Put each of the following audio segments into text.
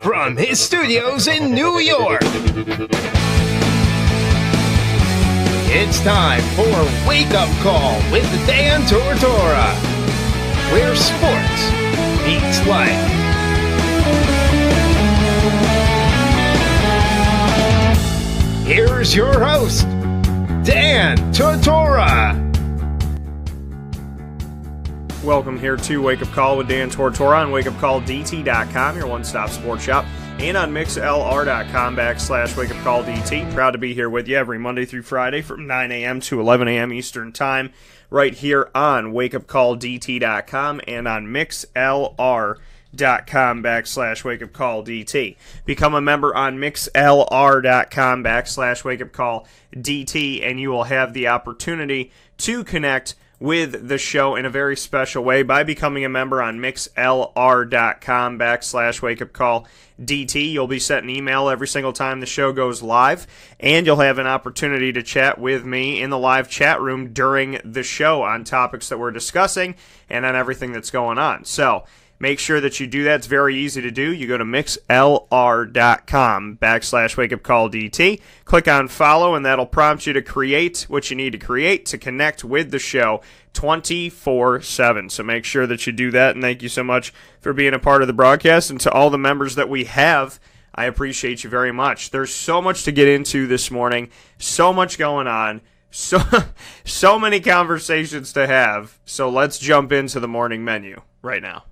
From his studios in New York, it's time for Wake Up Call with Dan Tortora, where sports meets life. Here's your host, Dan Tortora. Welcome here to Wake Up Call with Dan Tortora on wakeupcalldt.com, your one-stop sports shop, and on mixlr.com/wakeupcalldt. Proud to be here with you every Monday through Friday from 9 a.m. to 11 a.m. Eastern Time, right here on wakeupcalldt.com and on mixlr.com/wakeupcalldt. Become a member on mixlr.com/wakeupcalldt, and you will have the opportunity to connect with the show in a very special way by becoming a member on mixlr.com/wakeupcalldt. You'll be sent an email every single time the show goes live, and you'll have an opportunity to chat with me in the live chat room during the show on topics that we're discussing and on everything that's going on. So make sure that you do that. It's very easy to do. You go to mixlr.com/wakeupcalldt, click on follow, and that'll prompt you to create what you need to create to connect with the show 24/7. So make sure that you do that, and thank you so much for being a part of the broadcast. And to all the members that we have, I appreciate you very much. There's so much to get into this morning, so much going on, so many conversations to have. So let's jump into the morning menu right now.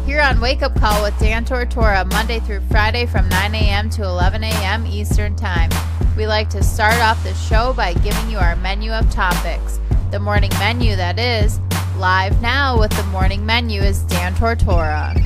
Here on Wake Up Call with Dan Tortora, Monday through Friday from 9 a.m. to 11 a.m. Eastern Time. We like to start off the show by giving you our menu of topics. The morning menu, that is. Live now with the morning menu is Dan Tortora.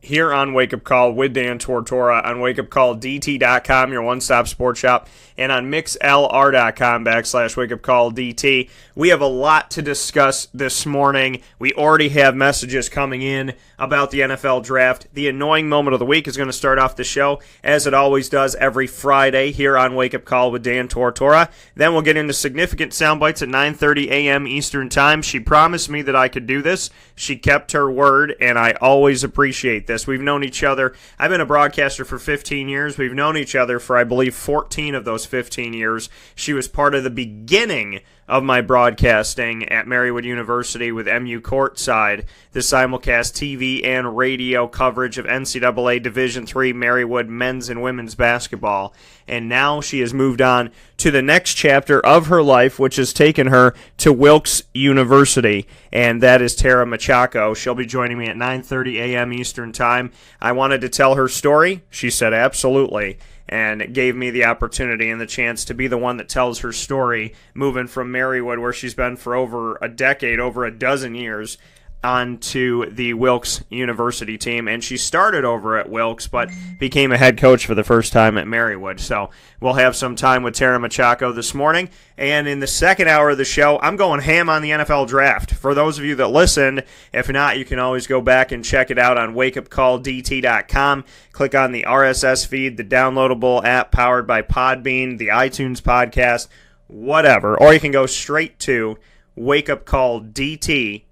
Here on Wake Up Call with Dan Tortora on wakeupcalldt.com, your one-stop sports shop, and on mixlr.com/wakeupcalldt. We have a lot to discuss this morning. We already have messages coming in about the NFL draft. The annoying moment of the week is going to start off the show, as it always does every Friday here on Wake Up Call with Dan Tortora. Then we'll get into significant sound bites at 9:30 a.m. Eastern Time. She promised me that I could do this. She kept her word, and I always appreciate this. We've known each other. I've been a broadcaster for 15 years. We've known each other for, I believe, 14 of those 15 years. She was part of the beginning of my broadcasting at Marywood University with MU Courtside, the simulcast TV and radio coverage of NCAA Division III Marywood men's and women's basketball. And now she has moved on to the next chapter of her life, which has taken her to Wilkes University, and that is Tara Macciocco. She'll be joining me at 9:30 a.m. Eastern Time. I wanted to tell her story. She said absolutely, and gave me the opportunity and the chance to be the one that tells her story, moving from Marywood, where she's been for over a decade, over a dozen years, onto the Wilkes University team. And she started over at Wilkes, but became a head coach for the first time at Marywood. So we'll have some time with Tara Macciocco this morning. And in the second hour of the show, I'm going ham on the NFL draft. For those of you that listened, if not, you can always go back and check it out on wakeupcalldt.com. Click on the RSS feed, the downloadable app powered by Podbean, the iTunes podcast, whatever. Or you can go straight to wakeupcalldt.podbean,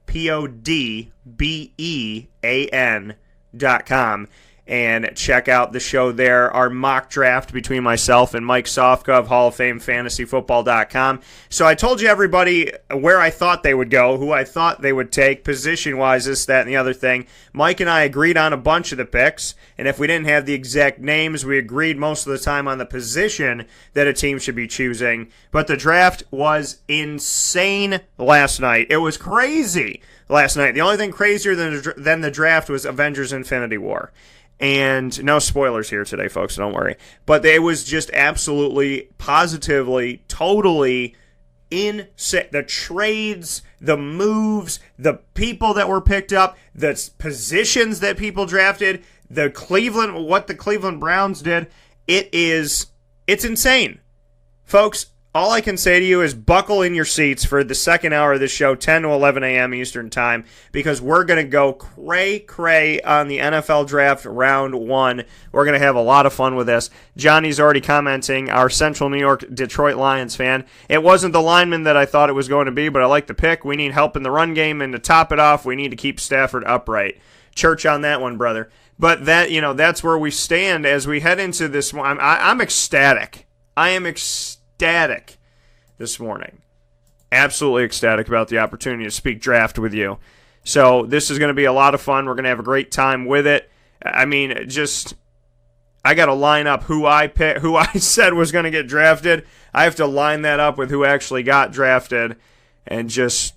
podbean.com, and check out the show there. Our mock draft between myself and Mike Sofka of Hall of Fame FantasyFootball.com. So I told you, everybody, where I thought they would go, who I thought they would take, position-wise, this, that, and the other thing. Mike and I agreed on a bunch of the picks, and if we didn't have the exact names, we agreed most of the time on the position that a team should be choosing. But the draft was insane last night. It was crazy last night. The only thing crazier than the draft was Avengers Infinity War. And no spoilers here today, folks, so don't worry. But it was just absolutely, positively, totally insane. The trades, the moves, the people that were picked up, the positions that people drafted, what the Cleveland Browns did. It's insane. Folks, all I can say to you is buckle in your seats for the second hour of the show, 10 to 11 a.m. Eastern Time, because we're going to go cray-cray on the NFL Draft Round 1. We're going to have a lot of fun with this. Johnny's already commenting, our Central New York Detroit Lions fan. It wasn't the lineman that I thought it was going to be, but I like the pick. We need help in the run game, and to top it off, we need to keep Stafford upright. Church on that one, brother. But that's where we stand as we head into this one. I'm ecstatic. I am ecstatic this morning. Absolutely ecstatic about the opportunity to speak draft with you. So this is going to be a lot of fun. We're going to have a great time with it. I mean, I got to line up who I said was going to get drafted. I have to line that up with who actually got drafted and just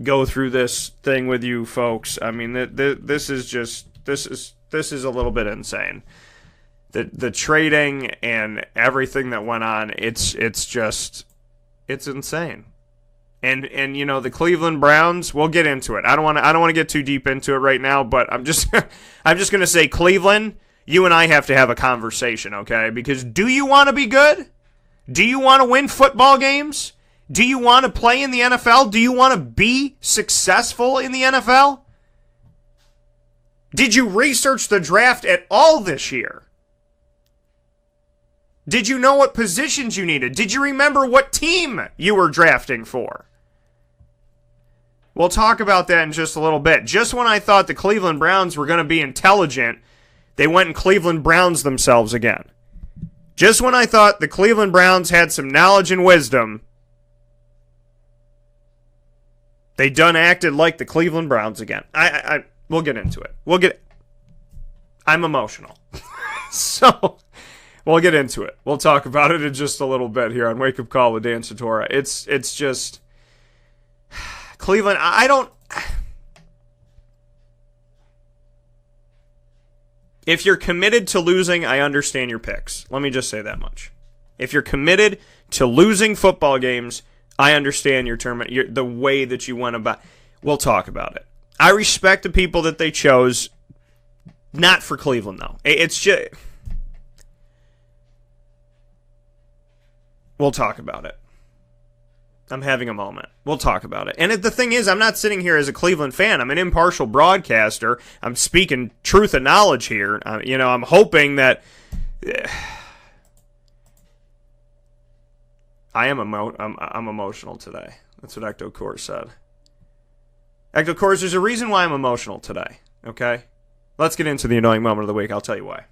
go through this thing with you folks. I mean, this is a little bit insane. The trading and everything that went on, it's insane. And the Cleveland Browns, we'll get into it. I don't want to get too deep into it right now, but I'm just going to say, Cleveland, you and I have to have a conversation, okay? Because do you want to be good? Do you want to win football games? Do you want to play in the NFL? Do you want to be successful in the NFL? Did you research the draft at all this year? Did you know what positions you needed? Did you remember what team you were drafting for? We'll talk about that in just a little bit. Just when I thought the Cleveland Browns were going to be intelligent, they went and Cleveland Browns themselves again. Just when I thought the Cleveland Browns had some knowledge and wisdom, they done acted like the Cleveland Browns again. We'll get into it. I'm emotional. So, we'll get into it. We'll talk about it in just a little bit here on Wake Up Call with Dan Tortora. It's just Cleveland, if you're committed to losing, I understand your picks. Let me just say that much. If you're committed to losing football games, I understand your tournament, the way that you went about. We'll talk about it. I respect the people that they chose. Not for Cleveland, though. It's just... We'll talk about it. I'm having a moment. We'll talk about it. And the thing is, I'm not sitting here as a Cleveland fan. I'm an impartial broadcaster. I'm speaking truth and knowledge here. I'm hoping that... I'm emotional today. That's what Ecto Core said. Ecto Core, there's a reason why I'm emotional today, okay? Let's get into the annoying moment of the week. I'll tell you why.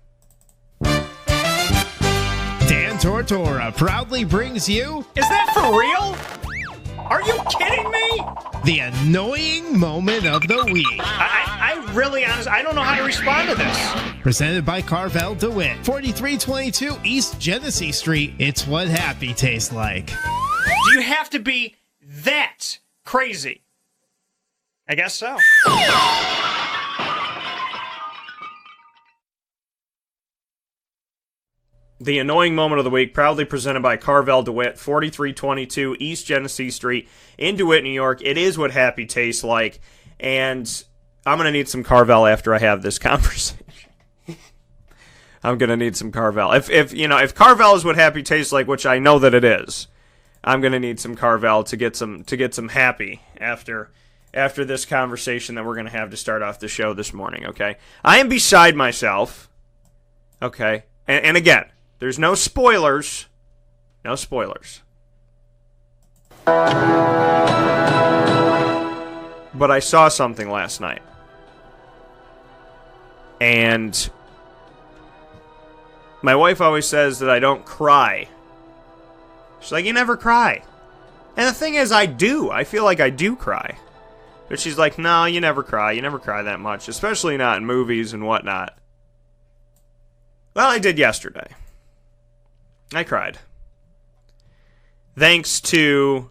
Dan Tortora proudly brings you... Is that for real? Are you kidding me? The annoying moment of the week. I really, honestly, I don't know how to respond to this. Presented by Carvel, DeWitt, 4322 East Genesee Street. It's what happy tastes like. Do you have to be that crazy? I guess so. The annoying moment of the week, proudly presented by Carvel DeWitt, 4322 East Genesee Street in DeWitt, New York. It is what happy tastes like, and I'm going to need some Carvel after I have this conversation. I'm going to need some Carvel. If Carvel is what happy tastes like, which I know that it is, I'm going to need some Carvel to get some happy after this conversation that we're going to have to start off the show this morning, okay? I am beside myself, okay? And again, there's no spoilers. No spoilers. But I saw something last night. And my wife always says that I don't cry. She's like, you never cry. And the thing is, I do. I feel like I do cry. But she's like, no, you never cry. You never cry that much, especially not in movies and whatnot. Well, I did yesterday. I cried. Thanks to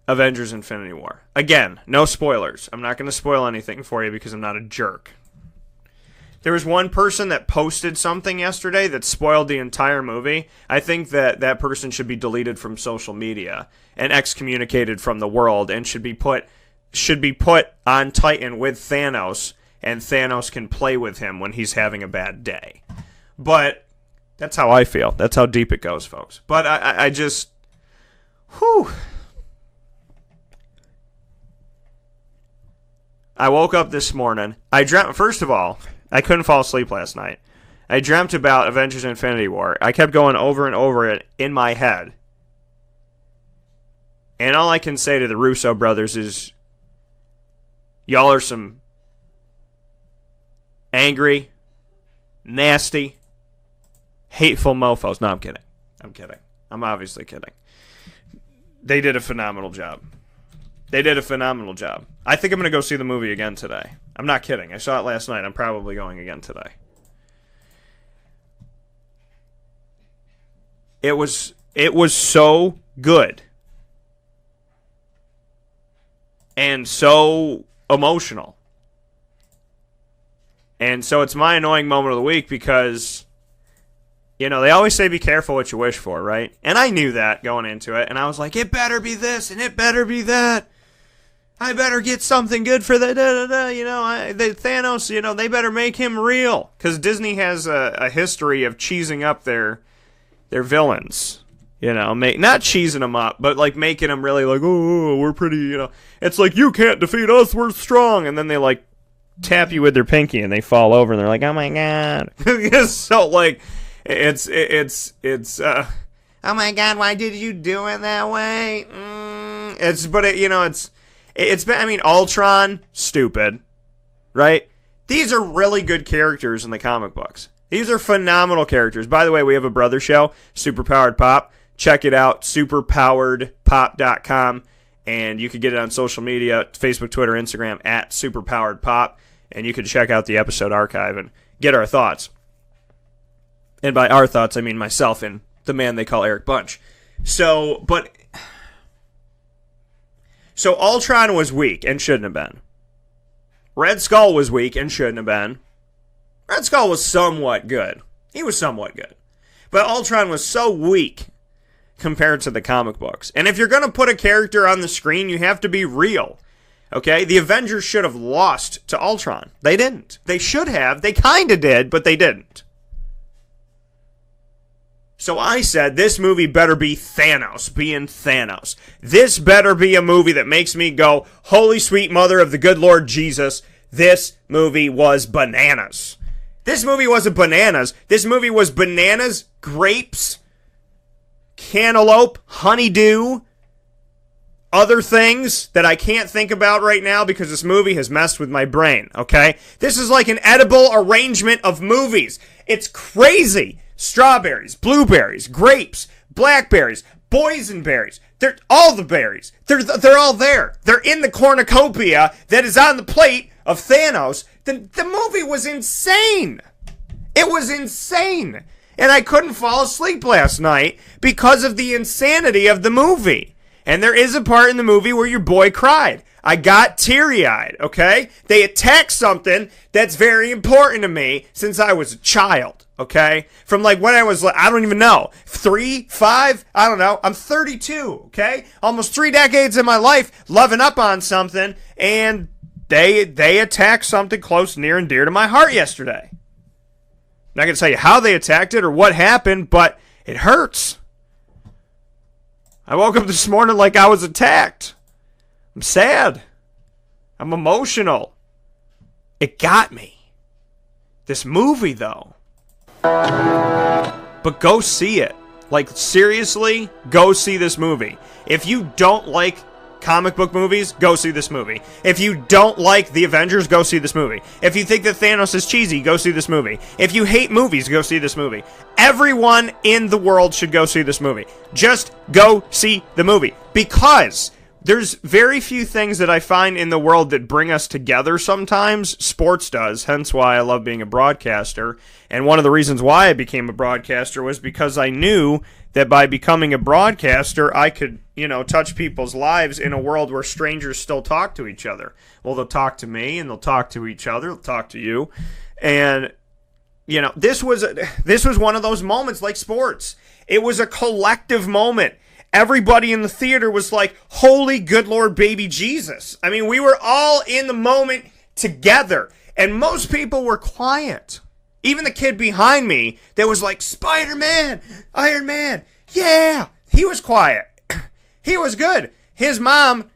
Avengers Infinity War. Again, no spoilers. I'm not going to spoil anything for you because I'm not a jerk. There was one person that posted something yesterday that spoiled the entire movie. I think that person should be deleted from social media and excommunicated from the world and should be put on Titan with Thanos, and Thanos can play with him when he's having a bad day. But That's how I feel. That's how deep it goes, folks. But I just, whew. I woke up this morning. I dreamt, first of all, I couldn't fall asleep last night. I dreamt about Avengers Infinity War. I kept going over and over it in my head. And all I can say to the Russo brothers is, y'all are some angry, nasty, hateful mofos. No, I'm kidding. I'm kidding. I'm obviously kidding. They did a phenomenal job. They did a phenomenal job. I think I'm going to go see the movie again today. I'm not kidding. I saw it last night. I'm probably going again today. It was so good. And so emotional. And so it's my annoying moment of the week because, you know, they always say be careful what you wish for, right? And I knew that going into it. And I was like, it better be this and it better be that. I better get something good for the you know, the Thanos, you know, they better make him real. Because Disney has a history of cheesing up their villains. You know, not cheesing them up, but like making them really like, oh, we're pretty, you know. It's like, you can't defeat us, we're strong. And then they like tap you with their pinky and they fall over and they're like, oh my God. So like, it's oh my God, why did you do it that way? It's been, I mean, Ultron, stupid, right? These are really good characters in the comic books. These are phenomenal characters. By the way, we have a brother show, Superpowered Pop. Check it out, superpoweredpop.com. And you can get it on social media, Facebook, Twitter, Instagram, at superpoweredpop. And you can check out the episode archive and get our thoughts. And by our thoughts, I mean myself and the man they call Eric Bunch. So Ultron was weak and shouldn't have been. Red Skull was weak and shouldn't have been. Red Skull was somewhat good. He was somewhat good. But Ultron was so weak compared to the comic books. And if you're going to put a character on the screen, you have to be real. Okay? The Avengers should have lost to Ultron. They didn't. They should have. They kind of did, but they didn't. So I said, this movie better be Thanos being Thanos. This better be a movie that makes me go, holy sweet mother of the good Lord Jesus, this movie was bananas. This movie wasn't bananas. This movie was bananas, grapes, cantaloupe, honeydew, other things that I can't think about right now because this movie has messed with my brain, okay? This is like an edible arrangement of movies. It's crazy. Strawberries, blueberries, grapes, blackberries, boysenberries. They're all the berries. They're all there. They're in the cornucopia that is on the plate of Thanos. The movie was insane. It was insane. And I couldn't fall asleep last night because of the insanity of the movie. And there is a part in the movie where your boy cried. I got teary-eyed, okay? They attacked something that's very important to me since I was a child, okay? From like when I was, I don't even know, 3, 5, I don't know. I'm 32, okay? Almost 3 decades of my life loving up on something, and they attacked something close, near, and dear to my heart yesterday. I'm not going to tell you how they attacked it or what happened, but it hurts. I woke up this morning like I was attacked. I'm sad. I'm emotional. It got me. This movie, though. But go see it. Like, seriously, go see this movie. If you don't like comic book movies, go see this movie. If you don't like The Avengers, go see this movie. If you think that Thanos is cheesy, go see this movie. If you hate movies, go see this movie. Everyone in the world should go see this movie. Just go see the movie. Because there's very few things that I find in the world that bring us together sometimes. Sports does, hence why I love being a broadcaster. And one of the reasons why I became a broadcaster was because I knew that by becoming a broadcaster, I could, touch people's lives in a world where strangers still talk to each other. Well, they'll talk to me, and they'll talk to each other, they'll talk to you. And, this was one of those moments like sports. It was a collective moment. Everybody in the theater was like, holy good Lord baby Jesus. I mean, we were all in the moment together. And most people were quiet. Even the kid behind me that was like, Spider-Man, Iron Man, yeah, he was quiet. He was good. His mom,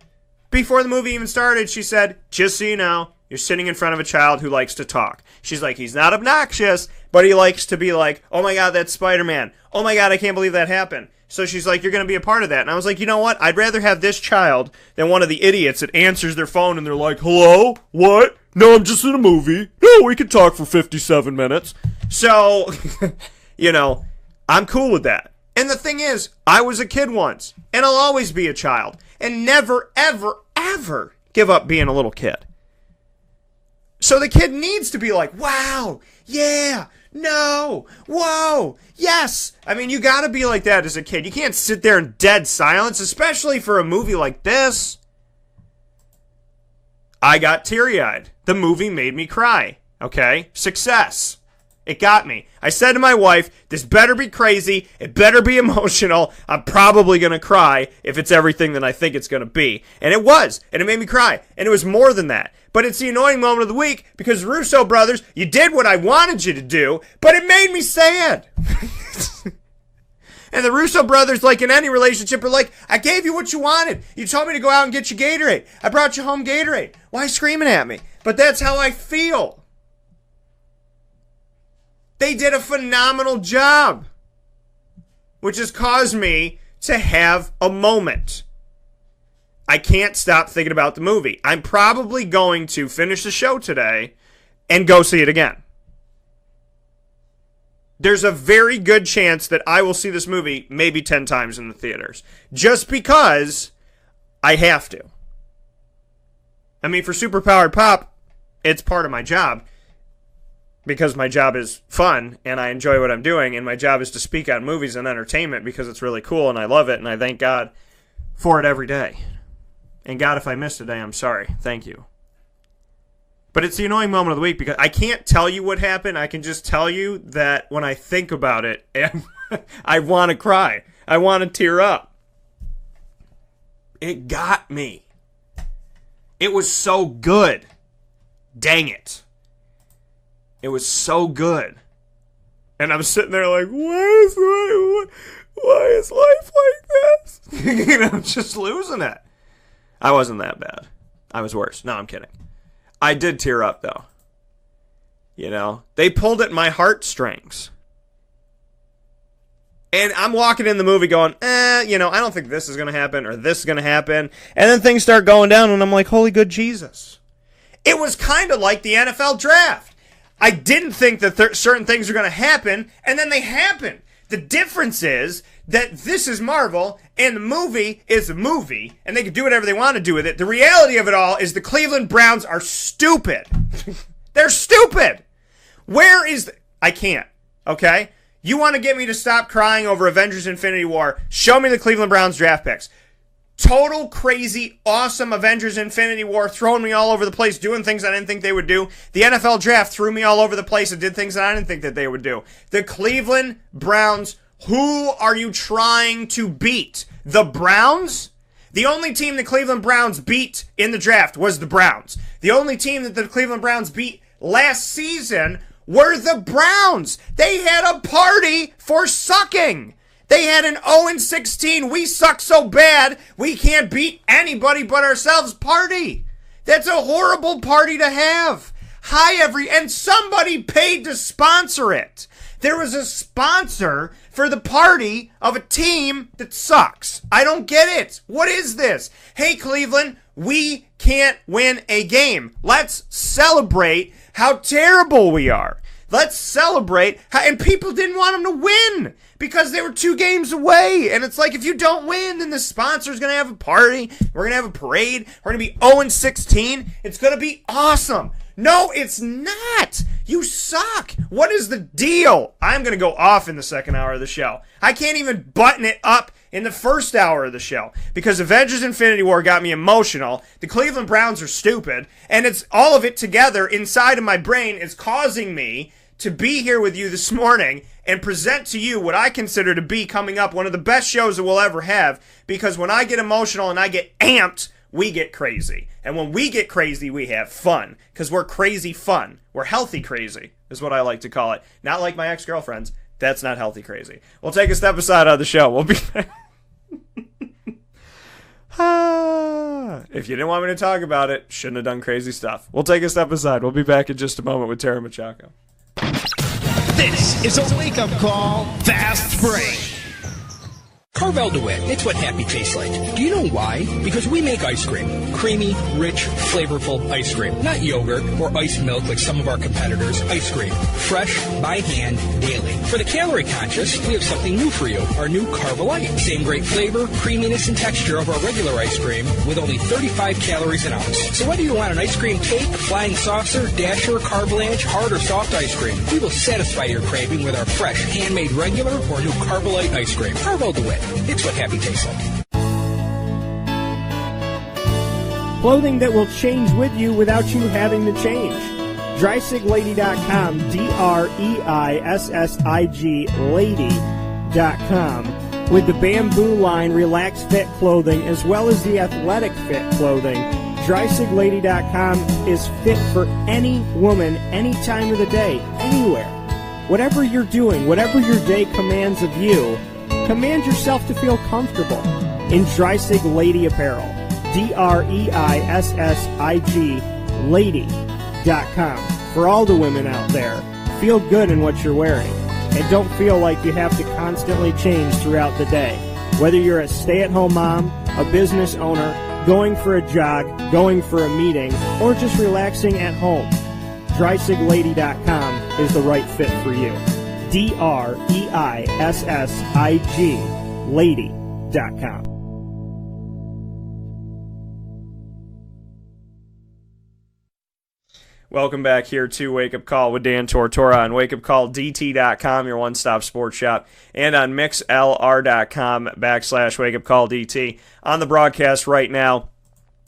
before the movie even started, she said, just so you know, you're sitting in front of a child who likes to talk. She's like, he's not obnoxious, but he likes to be like, oh my God, that's Spider-Man. Oh my God, I can't believe that happened. So she's like, you're going to be a part of that. And I was like, you know what? I'd rather have this child than one of the idiots that answers their phone and they're like, hello? What? No, I'm just in a movie. No, we can talk for 57 minutes. So, you know, I'm cool with that. And the thing is, I was a kid once, and I'll always be a child, and never, ever, ever give up being a little kid. So the kid needs to be like, wow, yeah, no, whoa, yes. I mean, you got to be like that as a kid. You can't sit there in dead silence, especially for a movie like this. I got teary-eyed. The movie made me cry. Okay? Success. It got me. I said to my wife, this better be crazy. It better be emotional. I'm probably going to cry if it's everything that I think it's going to be. And it was. And it made me cry. And it was more than that. But it's the annoying moment of the week because Russo brothers, you did what I wanted you to do, but it made me sad. And the Russo brothers, like in any relationship, are like, I gave you what you wanted. You told me to go out and get you Gatorade. I brought you home Gatorade. Why screaming at me? But that's how I feel. They did a phenomenal job, which has caused me to have a moment. I can't stop thinking about the movie. I'm probably going to finish the show today and go see it again. There's a very good chance that I will see this movie maybe 10 times in the theaters. Just because I have to. I mean, for Superpowered Pop, it's part of my job. Because my job is fun, and I enjoy what I'm doing, and my job is to speak on movies and entertainment because it's really cool, and I love it, and I thank God for it every day. And God, if I missed a day, I'm sorry. Thank you. But it's the annoying moment of the week because I can't tell you what happened. I can just tell you that when I think about it, I want to cry. I want to tear up. It got me. It was so good. Dang it. It was so good. And I'm sitting there like, why is life like this? You know, just losing it. I wasn't that bad. I was worse. No, I'm kidding. I did tear up, though. You know, they pulled at my heartstrings. And I'm walking in the movie going, you know, I don't think this is going to happen or this is going to happen. And then things start going down and I'm like, holy good Jesus. It was kind of like the NFL draft. I didn't think that certain things are going to happen, and then they happen. The difference is that this is Marvel, and the movie is a movie, and they can do whatever they want to do with it. The reality of it all is the Cleveland Browns are stupid. They're stupid. Where is... I can't, okay? You want to get me to stop crying over Avengers Infinity War, show me the Cleveland Browns draft picks. Total crazy, awesome Avengers Infinity War, throwing me all over the place, doing things I didn't think they would do. The NFL draft threw me all over the place and did things that I didn't think that they would do. The Cleveland Browns, who are you trying to beat? The Browns? The only team the Cleveland Browns beat in the draft was the Browns. The only team that the Cleveland Browns beat last season were the Browns. They had a party for sucking. They had an 0-16, we suck so bad, we can't beat anybody but ourselves party. That's a horrible party to have. And somebody paid to sponsor it. There was a sponsor for the party of a team that sucks. I don't get it. What is this? Hey, Cleveland, we can't win a game. Let's celebrate how terrible we are. Let's celebrate and people didn't want them to win because they were 2 games away. And it's like, if you don't win, then the sponsor's going to have a party. We're going to have a parade. We're going to be 0-16. It's going to be awesome. No, it's not. You suck. What is the deal? I'm going to go off in the second hour of the show. I can't even button it up in the first hour of the show because Avengers Infinity War got me emotional. The Cleveland Browns are stupid. And it's all of it together inside of my brain is causing me to be here with you this morning and present to you what I consider to be coming up one of the best shows that we'll ever have, because when I get emotional and I get amped we get crazy. And when we get crazy, we have fun. Because we're crazy fun. We're healthy crazy, is what I like to call it. Not like my ex-girlfriends. That's not healthy crazy. We'll take a step aside on the show. We'll be back. If you didn't want me to talk about it, shouldn't have done crazy stuff. We'll take a step aside. We'll be back in just a moment with Tara Macciocco. This is a wake-up call, fast break. Carvel DeWitt, it's what happy tastes like. Do you know why? Because we make ice cream. Creamy, rich, flavorful ice cream. Not yogurt or ice milk like some of our competitors. Ice cream. Fresh, by hand, daily. For the calorie conscious, we have something new for you. Our new Carvelite. Same great flavor, creaminess, and texture of our regular ice cream with only 35 calories an ounce. So whether you want an ice cream cake, flying saucer, dasher, carvelange, hard or soft ice cream, we will satisfy your craving with our fresh, handmade regular or new Carvelite ice cream. Carvel DeWitt. It's what happy tastes like. Clothing that will change with you without you having to change. DreissiglLady.com, DREISSIG Lady.com. With the Bamboo line Relaxed Fit clothing as well as the Athletic Fit clothing, DreissiglLady.com is fit for any woman, any time of the day, anywhere. Whatever you're doing, whatever your day commands of you, command yourself to feel comfortable in Dreissig Lady Apparel. DREISSIG Lady.com. For all the women out there, feel good in what you're wearing. And don't feel like you have to constantly change throughout the day. Whether you're a stay-at-home mom, a business owner, going for a jog, going for a meeting, or just relaxing at home, DreisigLady.com is the right fit for you. DREISSIG Lady.com. Welcome back here to Wake Up Call with Dan Tortora on wakeupcalldt.com, your one-stop sports shop, and on mixlr.com/wakeupcalldt. On the broadcast right now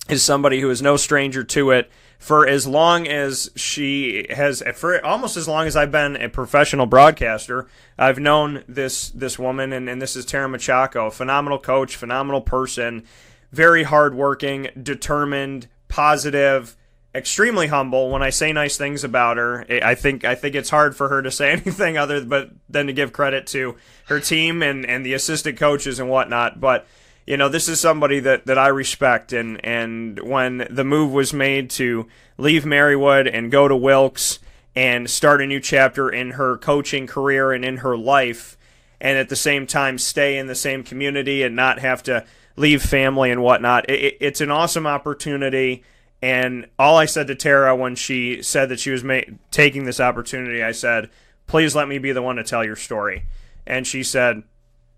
is somebody who is no stranger to it. For as long as she has, for almost as long as I've been a professional broadcaster, I've known this woman, and this is Tara Macciocco, phenomenal coach, phenomenal person, very hardworking, determined, positive, extremely humble. When I say nice things about her, I think it's hard for her to say anything other than to give credit to her team and the assistant coaches and whatnot. But you know, this is somebody that I respect, and when the move was made to leave Marywood and go to Wilkes and start a new chapter in her coaching career and in her life, and at the same time stay in the same community and not have to leave family and whatnot, it's an awesome opportunity. And all I said to Tara when she said that she was taking this opportunity, I said, please let me be the one to tell your story. And she said,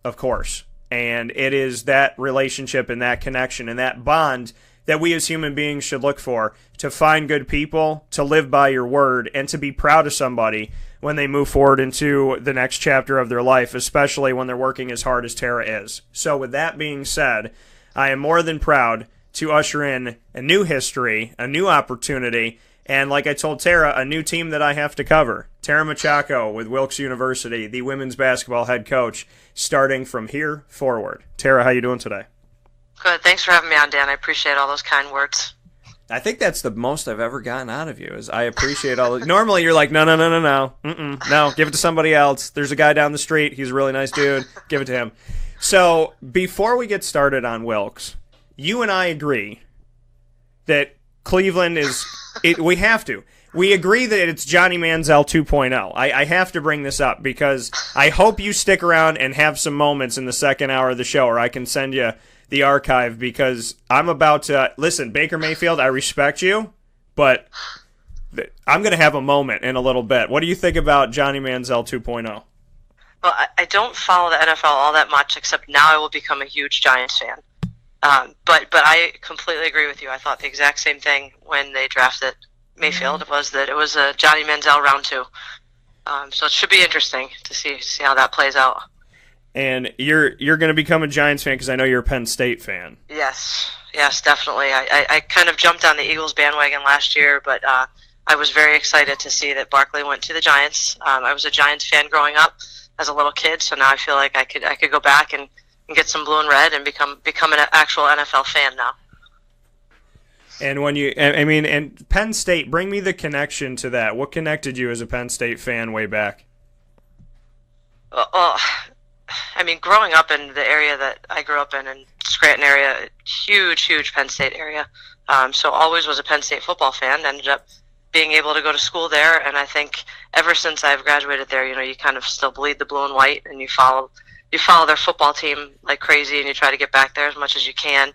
of course. And it is that relationship and that connection and that bond that we as human beings should look for, to find good people, to live by your word, and to be proud of somebody when they move forward into the next chapter of their life, especially when they're working as hard as Tara is. So with that being said, I am more than proud to usher in a new history, a new opportunity, and like I told Tara, a new team that I have to cover. Tara Macciocco with Wilkes University, the women's basketball head coach, starting from here forward. Tara, how you doing today? Good. Thanks for having me on, Dan. I appreciate all those kind words. I think that's the most I've ever gotten out of you, is I appreciate all. Normally you're like, no. No, give it to somebody else. There's a guy down the street. He's a really nice dude. Give it to him. So before we get started on Wilkes, you and I agree that Cleveland is, we have to. We agree that it's Johnny Manziel 2.0. I have to bring this up because I hope you stick around and have some moments in the second hour of the show, or I can send you the archive, because I'm about to, listen, Baker Mayfield, I respect you, but I'm going to have a moment in a little bit. What do you think about Johnny Manziel 2.0? Well, I don't follow the NFL all that much, except now I will become a huge Giants fan. But I completely agree with you. I thought the exact same thing when they drafted Mayfield, was that it was a Johnny Manziel round 2. So it should be interesting to see how that plays out. And you're going to become a Giants fan because I know you're a Penn State fan. Yes, definitely. I kind of jumped on the Eagles bandwagon last year, but I was very excited to see that Barkley went to the Giants. I was a Giants fan growing up as a little kid, so now I feel like I could go back and get some blue and red and become an actual NFL fan now. And when you, I mean, and Penn State, bring me the connection to that. What connected you as a Penn State fan way back? Well, I mean, growing up in the area that I grew up in Scranton area, huge Penn State area. So always was a Penn State football fan. Ended up being able to go to school there, and I think ever since I've graduated there, you kind of still bleed the blue and white, and you follow their football team like crazy, and you try to get back there as much as you can.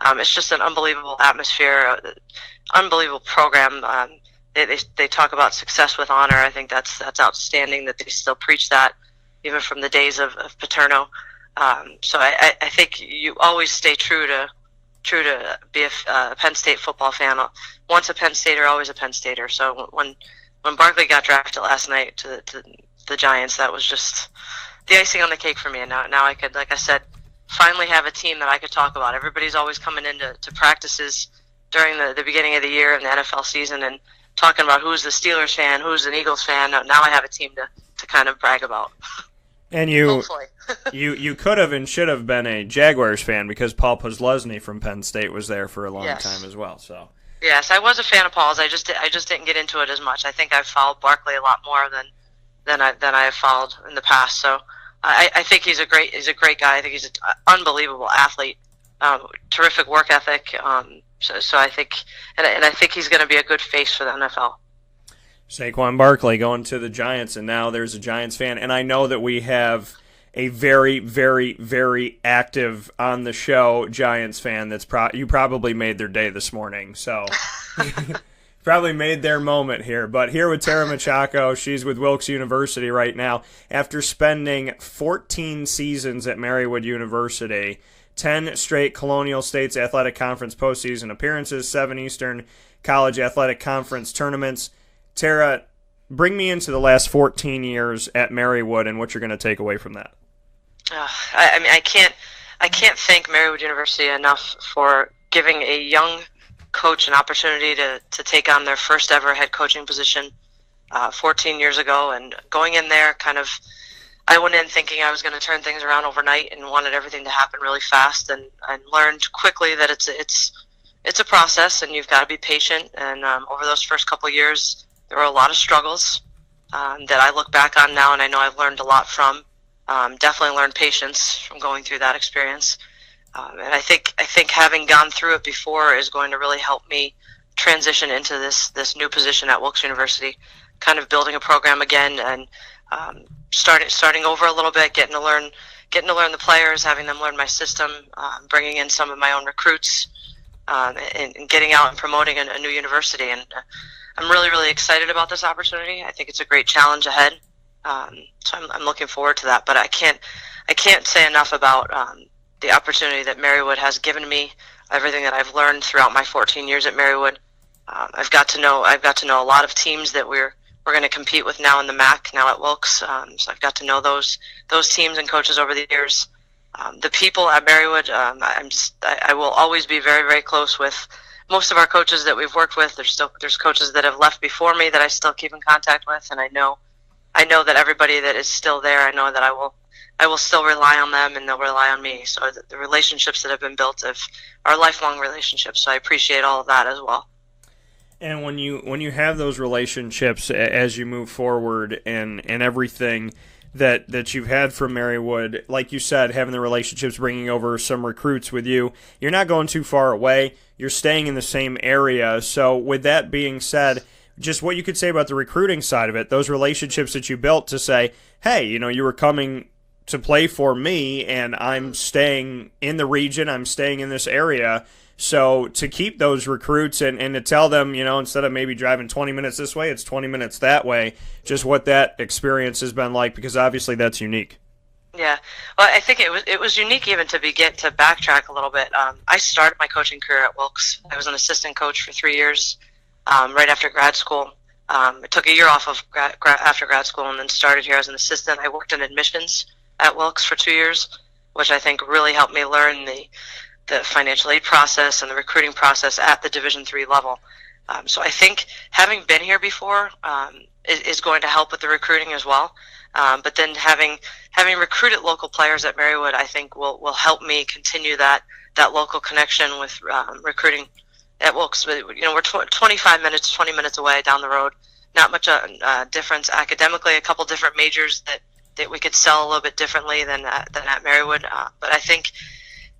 It's just an unbelievable atmosphere, unbelievable program. They talk about success with honor. I think that's outstanding that they still preach that, even from the days of Paterno. So I think you always stay true to be a Penn State football fan. Once a Penn Stater, always a Penn Stater. So when Barkley got drafted last night to the Giants, that was just the icing on the cake for me. And now I could, like I said, finally have a team that I could talk about. Everybody's always coming into practices during the beginning of the year and the NFL season and talking about who's the Steelers fan, who's an Eagles fan. Now I have a team to kind of brag about. And you, hopefully. you could have and should have been a Jaguars fan because Paul Posluszny from Penn State was there for a long time as well. So yes, I was a fan of Paul's. I just didn't get into it as much. I think I've followed Barkley a lot more than I have followed in the past. So I think he's a great guy. I think he's an unbelievable athlete, terrific work ethic. So I think and I think he's going to be a good face for the NFL. Saquon Barkley going to the Giants, and now there's a Giants fan. And I know that we have a very, very, very active on the show Giants fan that's you probably made their day this morning. So probably made their moment here. But here with Tara Macciocco, she's with Wilkes University right now. After spending 14 seasons at Marywood University, 10 straight Colonial States Athletic Conference postseason appearances, 7 Eastern College Athletic Conference tournaments. Tara, bring me into the last 14 years at Marywood and what you're going to take away from that. I mean, I can't thank Marywood University enough for giving a young coach an opportunity to take on their first ever head coaching position 14 years ago, and going in there I went in thinking I was going to turn things around overnight and wanted everything to happen really fast, and learned quickly that it's a process and you've got to be patient. And over those first couple of years, there were a lot of struggles that I look back on now, and I know I've learned a lot from. Definitely learned patience from going through that experience. And I think having gone through it before is going to really help me transition into this new position at Wilkes University, kind of building a program again and starting over a little bit, getting to learn the players, having them learn my system, bringing in some of my own recruits, and getting out and promoting a new university. And I'm really, really excited about this opportunity. I think it's a great challenge ahead. So I'm looking forward to that. But I can't say enough about the opportunity that Marywood has given me, everything that I've learned throughout my 14 years at Marywood. I've got to know a lot of teams that we're going to compete with now in the MAC, now at Wilkes. So I've got to know those teams and coaches over the years. The people at Marywood, I will always be very, very close with most of our coaches that we've worked with. There's coaches that have left before me that I still keep in contact with, and I know that everybody that is still there, I know that I will still rely on them, and they'll rely on me. So the relationships that have been built are lifelong relationships. So I appreciate all of that as well. And when you have those relationships as you move forward and everything that you've had from Marywood, like you said, having the relationships, bringing over some recruits with you, you're not going too far away. You're staying in the same area. So with that being said, just what you could say about the recruiting side of it, those relationships that you built to say, hey, you were coming to play for me and I'm staying in the region, I'm staying in this area. So to keep those recruits and to tell them, instead of maybe driving 20 minutes this way, it's 20 minutes that way, just what that experience has been like, because obviously that's unique. Yeah, well, I think it was unique even to backtrack a little bit. I started my coaching career at Wilkes. I was an assistant coach for 3 years right after grad school. I took a year off of after grad school and then started here as an assistant. I worked in admissions at Wilkes for 2 years, which I think really helped me learn the financial aid process and the recruiting process at the Division III level. So I think having been here before is going to help with the recruiting as well. But then having recruited local players at Marywood, I think will help me continue that local connection with recruiting at Wilkes. We're 25 minutes, 20 minutes away down the road. Not much difference academically. A couple different majors that we could sell a little bit differently than at Marywood. But I think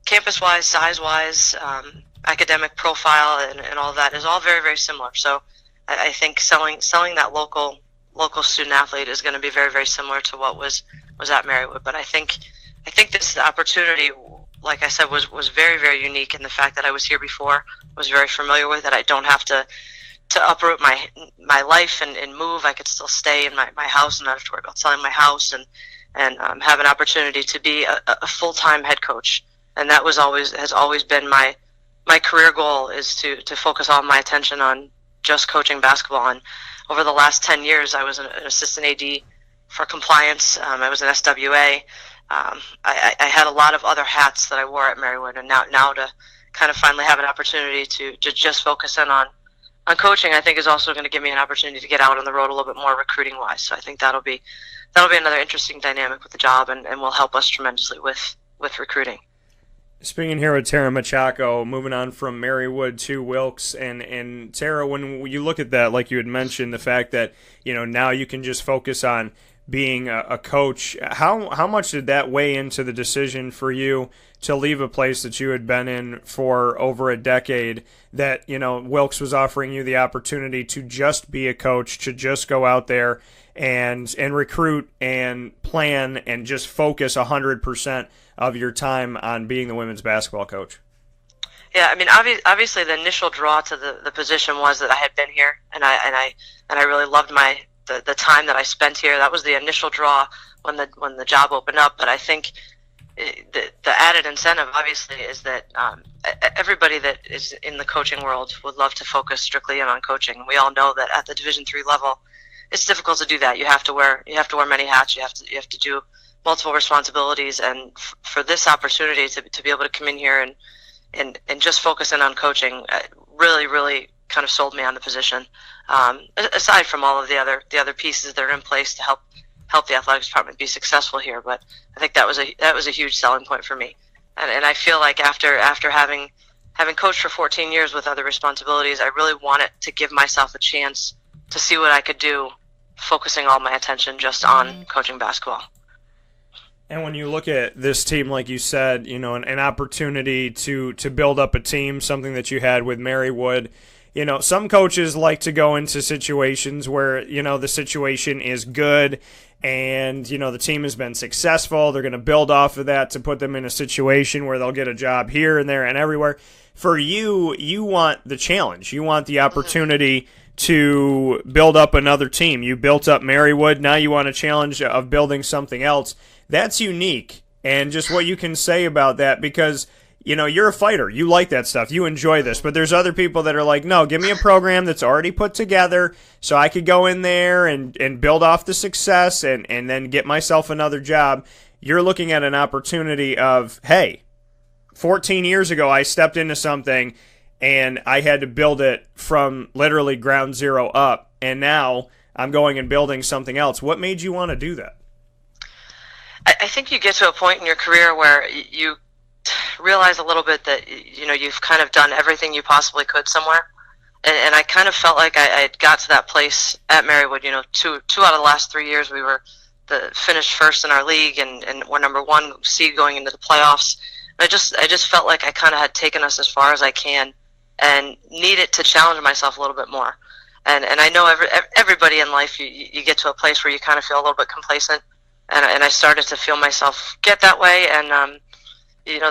campus-wise, size-wise, academic profile, and all that is all very, very similar. So I think selling that local student athlete is going to be very, very similar to what was at Marywood. But I think this opportunity, like I said, was very, very unique in the fact that I was here before, was very familiar with it. I don't have to uproot my life and move. I could still stay in my house and not have to worry about selling my house and have an opportunity to be a full-time head coach. And that has always been my career goal, is to focus all my attention on just coaching basketball. And over the last 10 years, I was an assistant AD for compliance. I was an SWA. I had a lot of other hats that I wore at Marywood, and now to kind of finally have an opportunity to just focus in on coaching, I think is also going to give me an opportunity to get out on the road a little bit more recruiting wise. So I think that'll be another interesting dynamic with the job, and will help us tremendously with recruiting. Speaking here with Tara Macciocco, moving on from Marywood to Wilkes, and Tara, when you look at that, like you had mentioned, the fact that now you can just focus on being a coach, how much did that weigh into the decision for you to leave a place that you had been in for over a decade, that Wilkes was offering you the opportunity to just be a coach, to just go out there and recruit and plan and just focus 100% of your time on being the women's basketball coach? Yeah, I mean, obviously the initial draw to the position was that I had been here, and I really loved the time that I spent here. That was the initial draw when the job opened up. But I think the added incentive, obviously, is that everybody that is in the coaching world would love to focus strictly in on coaching. We all know that at the Division III level, it's difficult to do that. You have to wear many hats. You have to do multiple responsibilities. And for this opportunity to be able to come in here and just focus in on coaching, really, really kind of sold me on the position. Aside from all of the other pieces that are in place to help the athletics department be successful here, but I think that was a huge selling point for me. And I feel like after having coached for 14 years with other responsibilities, I really wanted to give myself a chance to see what I could do, focusing all my attention just on coaching basketball. And when you look at this team, like you said, an opportunity to build up a team, something that you had with Marywood. Some coaches like to go into situations where, the situation is good and, the team has been successful. They're going to build off of that to put them in a situation where they'll get a job here and there and everywhere. For you, you want the challenge. You want the opportunity to build up another team. You built up Marywood. Now you want a challenge of building something else. That's unique. And just what you can say about that, because you're a fighter. You like that stuff. You enjoy this. But there's other people that are like, no, give me a program that's already put together so I could go in there and build off the success and then get myself another job. You're looking at an opportunity of, hey, 14 years ago I stepped into something and I had to build it from literally ground zero up. And now I'm going and building something else. What made you want to do that? I think you get to a point in your career where you realize a little bit that you've kind of done everything you possibly could somewhere, and I kind of felt like I got to that place at Marywood. Two out of the last 3 years we were finished first in our league and were number 1 seed going into the playoffs. And I just felt like I kind of had taken us as far as I can and needed to challenge myself a little bit more. And I know everybody in life, you get to a place where you kind of feel a little bit complacent, and I started to feel myself get that way. And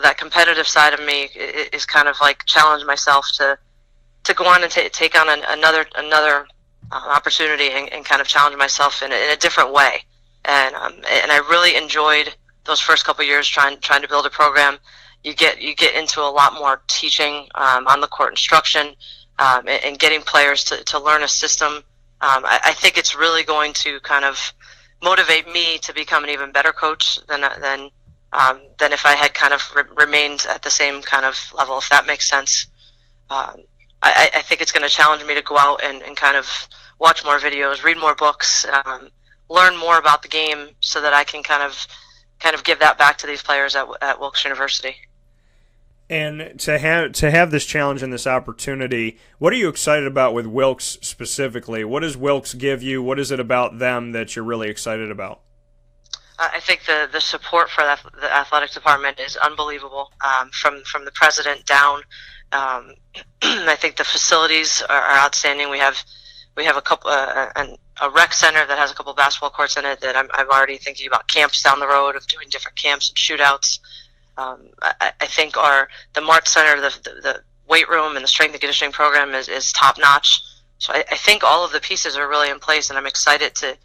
that competitive side of me is kind of like challenge myself to go on and take on another opportunity and kind of challenge myself in a different way. And I really enjoyed those first couple of years trying to build a program. You get into a lot more teaching on the court instruction and getting players to learn a system. I think it's really going to kind of motivate me to become an even better coach than if I had kind of remained at the same kind of level, if that makes sense. I think it's going to challenge me to go out and kind of watch more videos, read more books, learn more about the game, so that I can kind of give that back to these players at Wilkes University. And to have this challenge and this opportunity, what are you excited about with Wilkes specifically? What does Wilkes give you? What is it about them that you're really excited about? I think the support for the athletics department is unbelievable, from the president down. I think the facilities are outstanding. We have a couple a rec center that has a couple basketball courts in it that I'm already thinking about camps down the road, of doing different camps and shootouts. I think the Mart Center, the weight room and the strength and conditioning program is top notch. So I think all of the pieces are really in place, and I'm excited to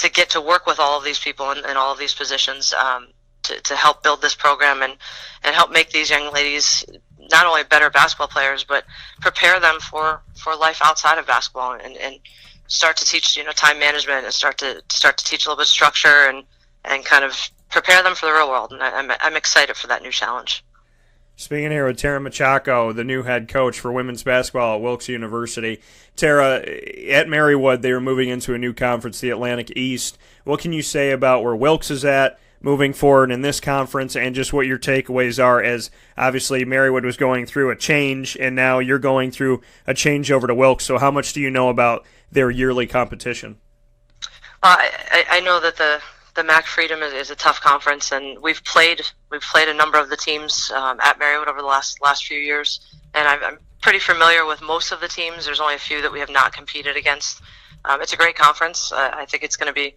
get to work with all of these people in all of these positions, to help build this program and help make these young ladies not only better basketball players, but prepare them for life outside of basketball, and start to teach time management, and start to teach a little bit of structure and kind of prepare them for the real world. And I'm excited for that new challenge. Speaking here with Tara Macciocco, the new head coach for women's basketball at Wilkes University. Tara, at Marywood, they are moving into a new conference, the Atlantic East. What can you say about where Wilkes is at moving forward in this conference, and just what your takeaways are, as obviously Marywood was going through a change, and now you're going through a change over to Wilkes. So how much do you know about their yearly competition? I know that the MAC Freedom is a tough conference, and we've played a number of the teams at Marywood over the last few years, and I'm pretty familiar with most of the teams. There's only a few that we have not competed against. It's a great conference. I think it's going to be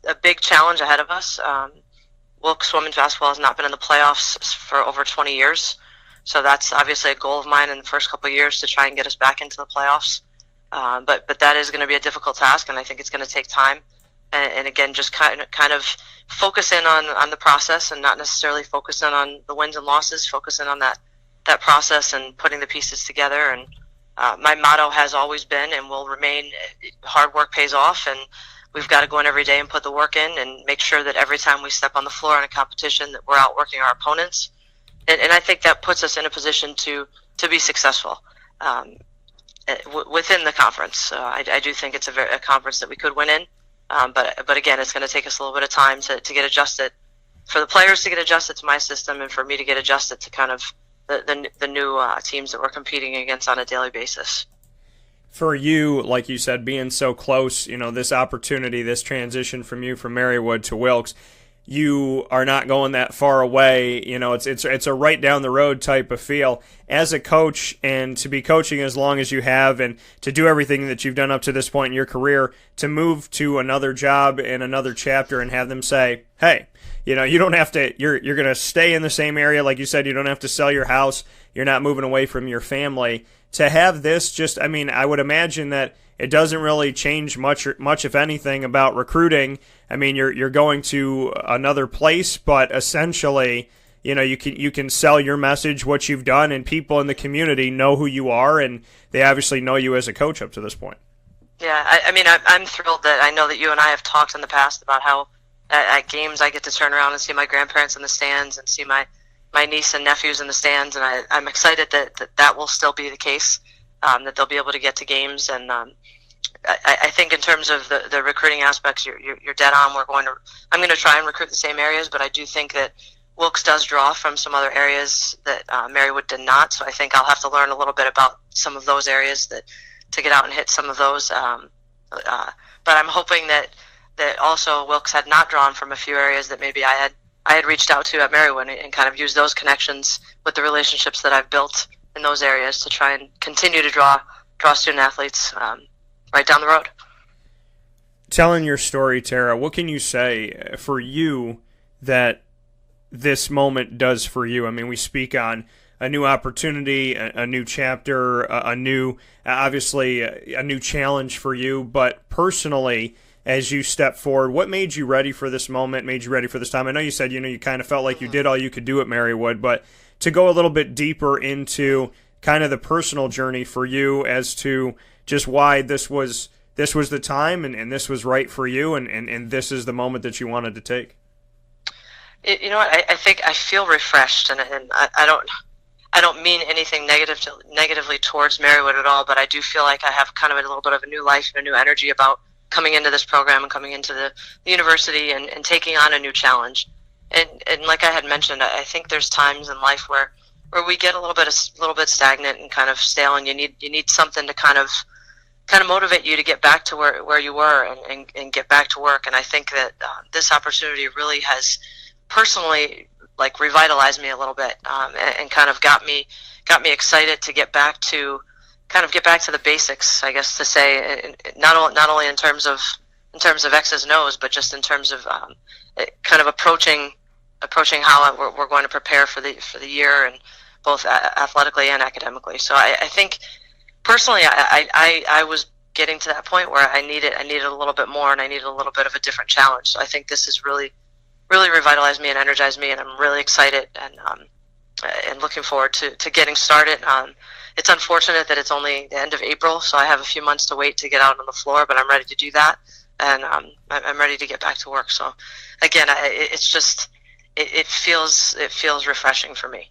a big challenge ahead of us. Wilkes women's basketball has not been in the playoffs for over 20 years, so that's obviously a goal of mine in the first couple of years, to try and get us back into the playoffs. But that is going to be a difficult task, and I think it's going to take time. And again, just kind of focus in on the process, and not necessarily focus in on the wins and losses. Focus in on that process and putting the pieces together. And my motto has always been and will remain: hard work pays off, and we've got to go in every day and put the work in, and make sure that every time we step on the floor in a competition that we're outworking our opponents. And I think that puts us in a position to be successful within the conference. I do think it's a conference that we could win in. But again, it's going to take us a little bit of time to get adjusted, for the players to get adjusted to my system, and for me to get adjusted to kind of the new teams that we're competing against on a daily basis. For you, like you said, being so close, this opportunity, this transition from Marywood to Wilkes, you are not going that far away. It's a right down the road type of feel. As a coach, and to be coaching as long as you have, and to do everything that you've done up to this point in your career, to move to another job and another chapter and have them say, hey, you don't have to, you're going to stay in the same area. Like you said, you don't have to sell your house. You're not moving away from your family. To have this I would imagine that it doesn't really change much if anything about recruiting. I mean, you're going to another place, but essentially, you can sell your message, what you've done, and people in the community know who you are, and they obviously know you as a coach up to this point. Yeah, I'm thrilled that I know that you and I have talked in the past about how at games I get to turn around and see my grandparents in the stands, and see my niece and nephews in the stands, and I'm excited that will still be the case, that they'll be able to get to games. And I think in terms of the recruiting aspects, you're dead on. I'm going to try and recruit the same areas, but I do think that Wilkes does draw from some other areas that Marywood did not. So I think I'll have to learn a little bit about some of those areas to get out and hit some of those. But I'm hoping that also Wilkes had not drawn from a few areas that maybe I had reached out to at Marywood, and kind of used those connections with the relationships that I've built in those areas to try and continue to draw student athletes right down the road. Telling your story, Tara, what can you say for you that this moment does for you? I mean, we speak on a new opportunity, a new chapter, obviously a new challenge for you, but personally, as you step forward, what made you ready for this moment, made you ready for this time? I know you said, you kind of felt like you did all you could do at Marywood, but to go a little bit deeper into kind of the personal journey for you as to just why this was the time, and this was right for you, and this is the moment that you wanted to take. You know what? I think I feel refreshed, and I don't mean anything negatively towards Marywood at all, but I do feel like I have kind of a little bit of a new life and a new energy about coming into this program and coming into the university and taking on a new challenge. and like I had mentioned, I think there's times in life where we get a little bit stagnant and kind of stale, and you need something to kind of motivate you to get back to where you were and get back to work. And I think that this opportunity really has personally like revitalized me a little bit, and kind of got me excited to get back to the basics, I guess to say, not only in terms of X's and O's, but just in terms of kind of approaching how we're going to prepare for the year, and both athletically and academically. So I think personally, I was getting to that point where I needed a little bit more, and I needed a little bit of a different challenge. So I think this has really revitalized me and energized me, and I'm really excited and looking forward to getting started. It's unfortunate that it's only the end of April, so I have a few months to wait to get out on the floor, but I'm ready to do that, and I'm ready to get back to work. So again, it feels refreshing for me.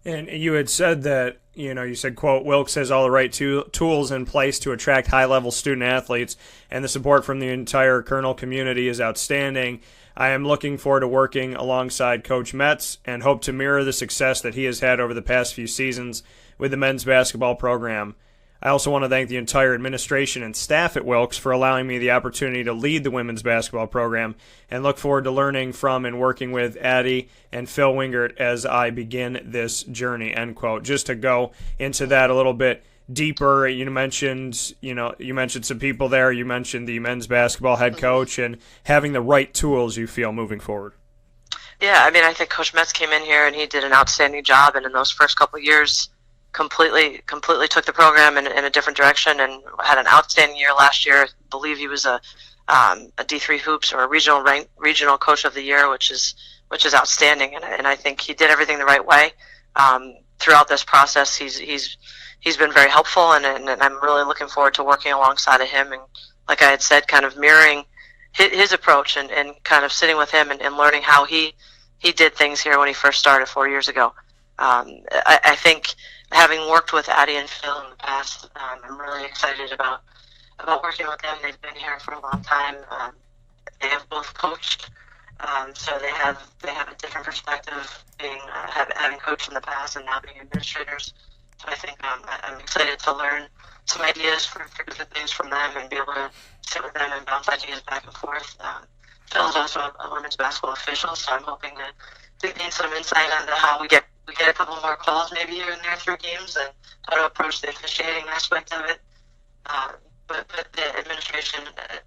And you had said that, you said, quote, Wilkes has all the right tools in place to attract high-level student athletes, and the support from the entire Colonel community is outstanding. I am looking forward to working alongside Coach Metz and hope to mirror the success that he has had over the past few seasons with the men's basketball program. I also want to thank the entire administration and staff at Wilkes for allowing me the opportunity to lead the women's basketball program, and look forward to learning from and working with Addie and Phil Wingert as I begin this journey, end quote. Just to go into that a little bit deeper, you mentioned some people there. You mentioned the men's basketball head coach and having the right tools, you feel, moving forward. Yeah, I mean, I think Coach Metz came in here and he did an outstanding job, and in those first couple of years, completely took the program in a different direction, and had an outstanding year last year. I believe he was a D3 hoops or a regional coach of the year, which is outstanding. And I think he did everything the right way throughout this process. He's been very helpful, and I'm really looking forward to working alongside of him. And like I had said, kind of mirroring his approach and kind of sitting with him and learning how he did things here when he first started 4 years ago. I think, having worked with Addie and Phil in the past, I'm really excited about working with them. They've been here for a long time. They have both coached, so they have a different perspective, having coached in the past and now being administrators. So I think I'm excited to learn some ideas for different things from them and be able to sit with them and bounce ideas back and forth. Phil is also a women's basketball official, so I'm hoping to gain some insight into how we get a couple more calls maybe here and there through games, and how to approach the officiating aspect of it. But the administration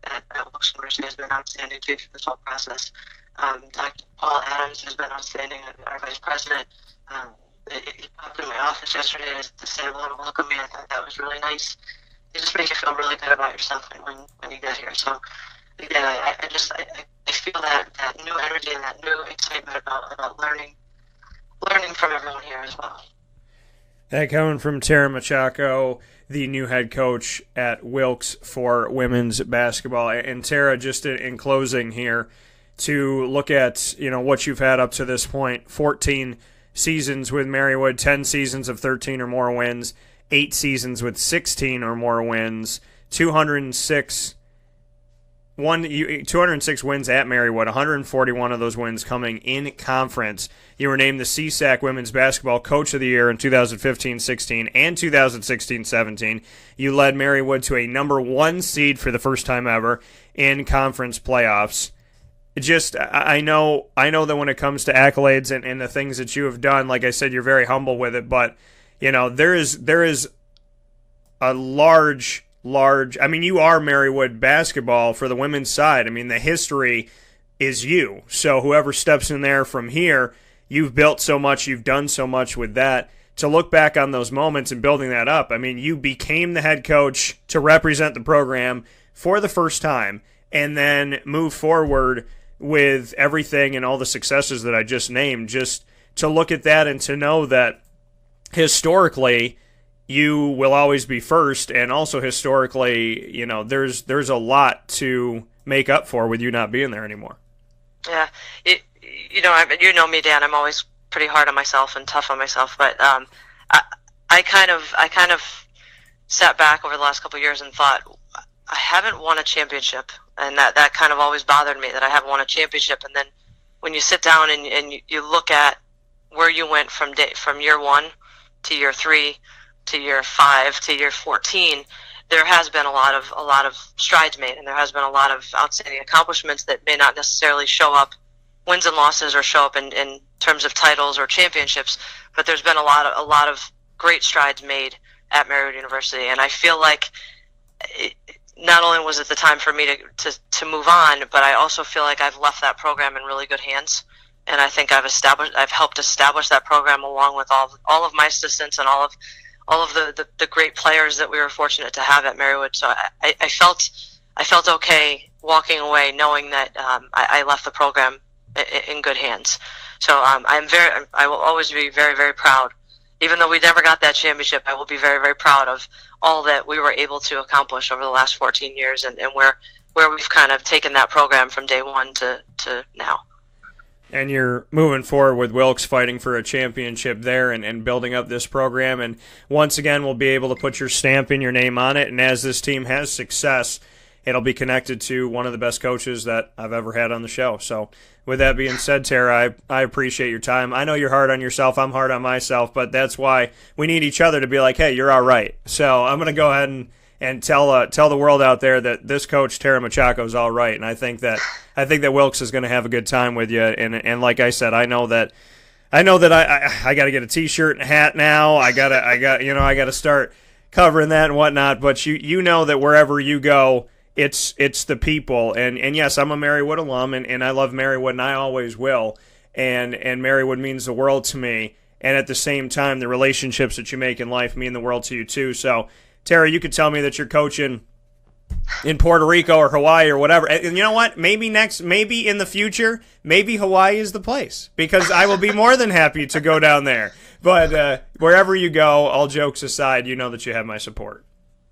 at Wilkes University has been outstanding too through this whole process. Dr. Paul Adams has been outstanding, our vice president. He popped in my office yesterday to say hello and welcome me. I thought that was really nice. It just makes you feel really good about yourself when you get here. So again, I feel that new energy and that new excitement about learning from everyone here as well. That coming from Tara Macciocco, the new head coach at Wilkes for women's basketball. And Tara, just in closing here, to look at what you've had up to this point: 14 seasons with Marywood, 10 seasons of 13 or more wins, 8 seasons with 16 or more wins, 206 wins at Marywood, 141 of those wins coming in conference. You were named the CSAC Women's Basketball Coach of the Year in 2015-16 and 2016-17. You led Marywood to a number 1 seed for the first time ever in conference playoffs. I know that when it comes to accolades and the things that you have done, like I said, you're very humble with it, but there is a large, I mean, you are Marywood basketball for the women's side. I mean, the history is you. So whoever steps in there from here, you've built so much, you've done so much with that. To look back on those moments and building that up, I mean, you became the head coach to represent the program for the first time, and then move forward with everything and all the successes that I just named. Just to look at that and to know that historically you will always be first, and also historically, there's a lot to make up for with you not being there anymore. Yeah, you know me, Dan. I'm always pretty hard on myself and tough on myself, but I kind of sat back over the last couple of years and thought, I haven't won a championship, and that kind of always bothered me, that I haven't won a championship. And then when you sit down and you look at where you went from year 1 to year 3 to year 5 to year 14, there has been a lot of strides made, and there has been a lot of outstanding accomplishments that may not necessarily show up wins and losses or show up in terms of titles or championships, but there's been a lot of great strides made at Marywood University, and I feel like not only was it the time for me to move on, but I also feel like I've left that program in really good hands, and I think I've helped establish that program along with all of my assistants and all of the great players that we were fortunate to have at Marywood. So I felt okay walking away, knowing that I left the program in good hands. So I will always be very, very proud. Even though we never got that championship, I will be very, very proud of all that we were able to accomplish over the last 14 years and where we've kind of taken that program from day one to now. And you're moving forward with Wilkes fighting for a championship there and building up this program. And once again, we'll be able to put your stamp and your name on it. And as this team has success, it'll be connected to one of the best coaches that I've ever had on the show. So with that being said, Tara, I appreciate your time. I know you're hard on yourself. I'm hard on myself, but that's why we need each other to be like, hey, you're all right. So I'm going to go ahead and tell the world out there that this coach, Tara Macciocco, is all right. And I think that Wilkes is going to have a good time with you. And like I said, I know that I got to get a T-shirt and a hat now. I got to start covering that and whatnot. But you know that wherever you go, it's the people. And yes, I'm a Marywood alum, and I love Marywood, and I always will. And Marywood means the world to me. And at the same time, the relationships that you make in life mean the world to you too. So, Tara, you could tell me that you're coaching in Puerto Rico or Hawaii or whatever. And you know what? Maybe in the future, maybe Hawaii is the place, because I will be more than happy to go down there. But wherever you go, all jokes aside, you know that you have my support.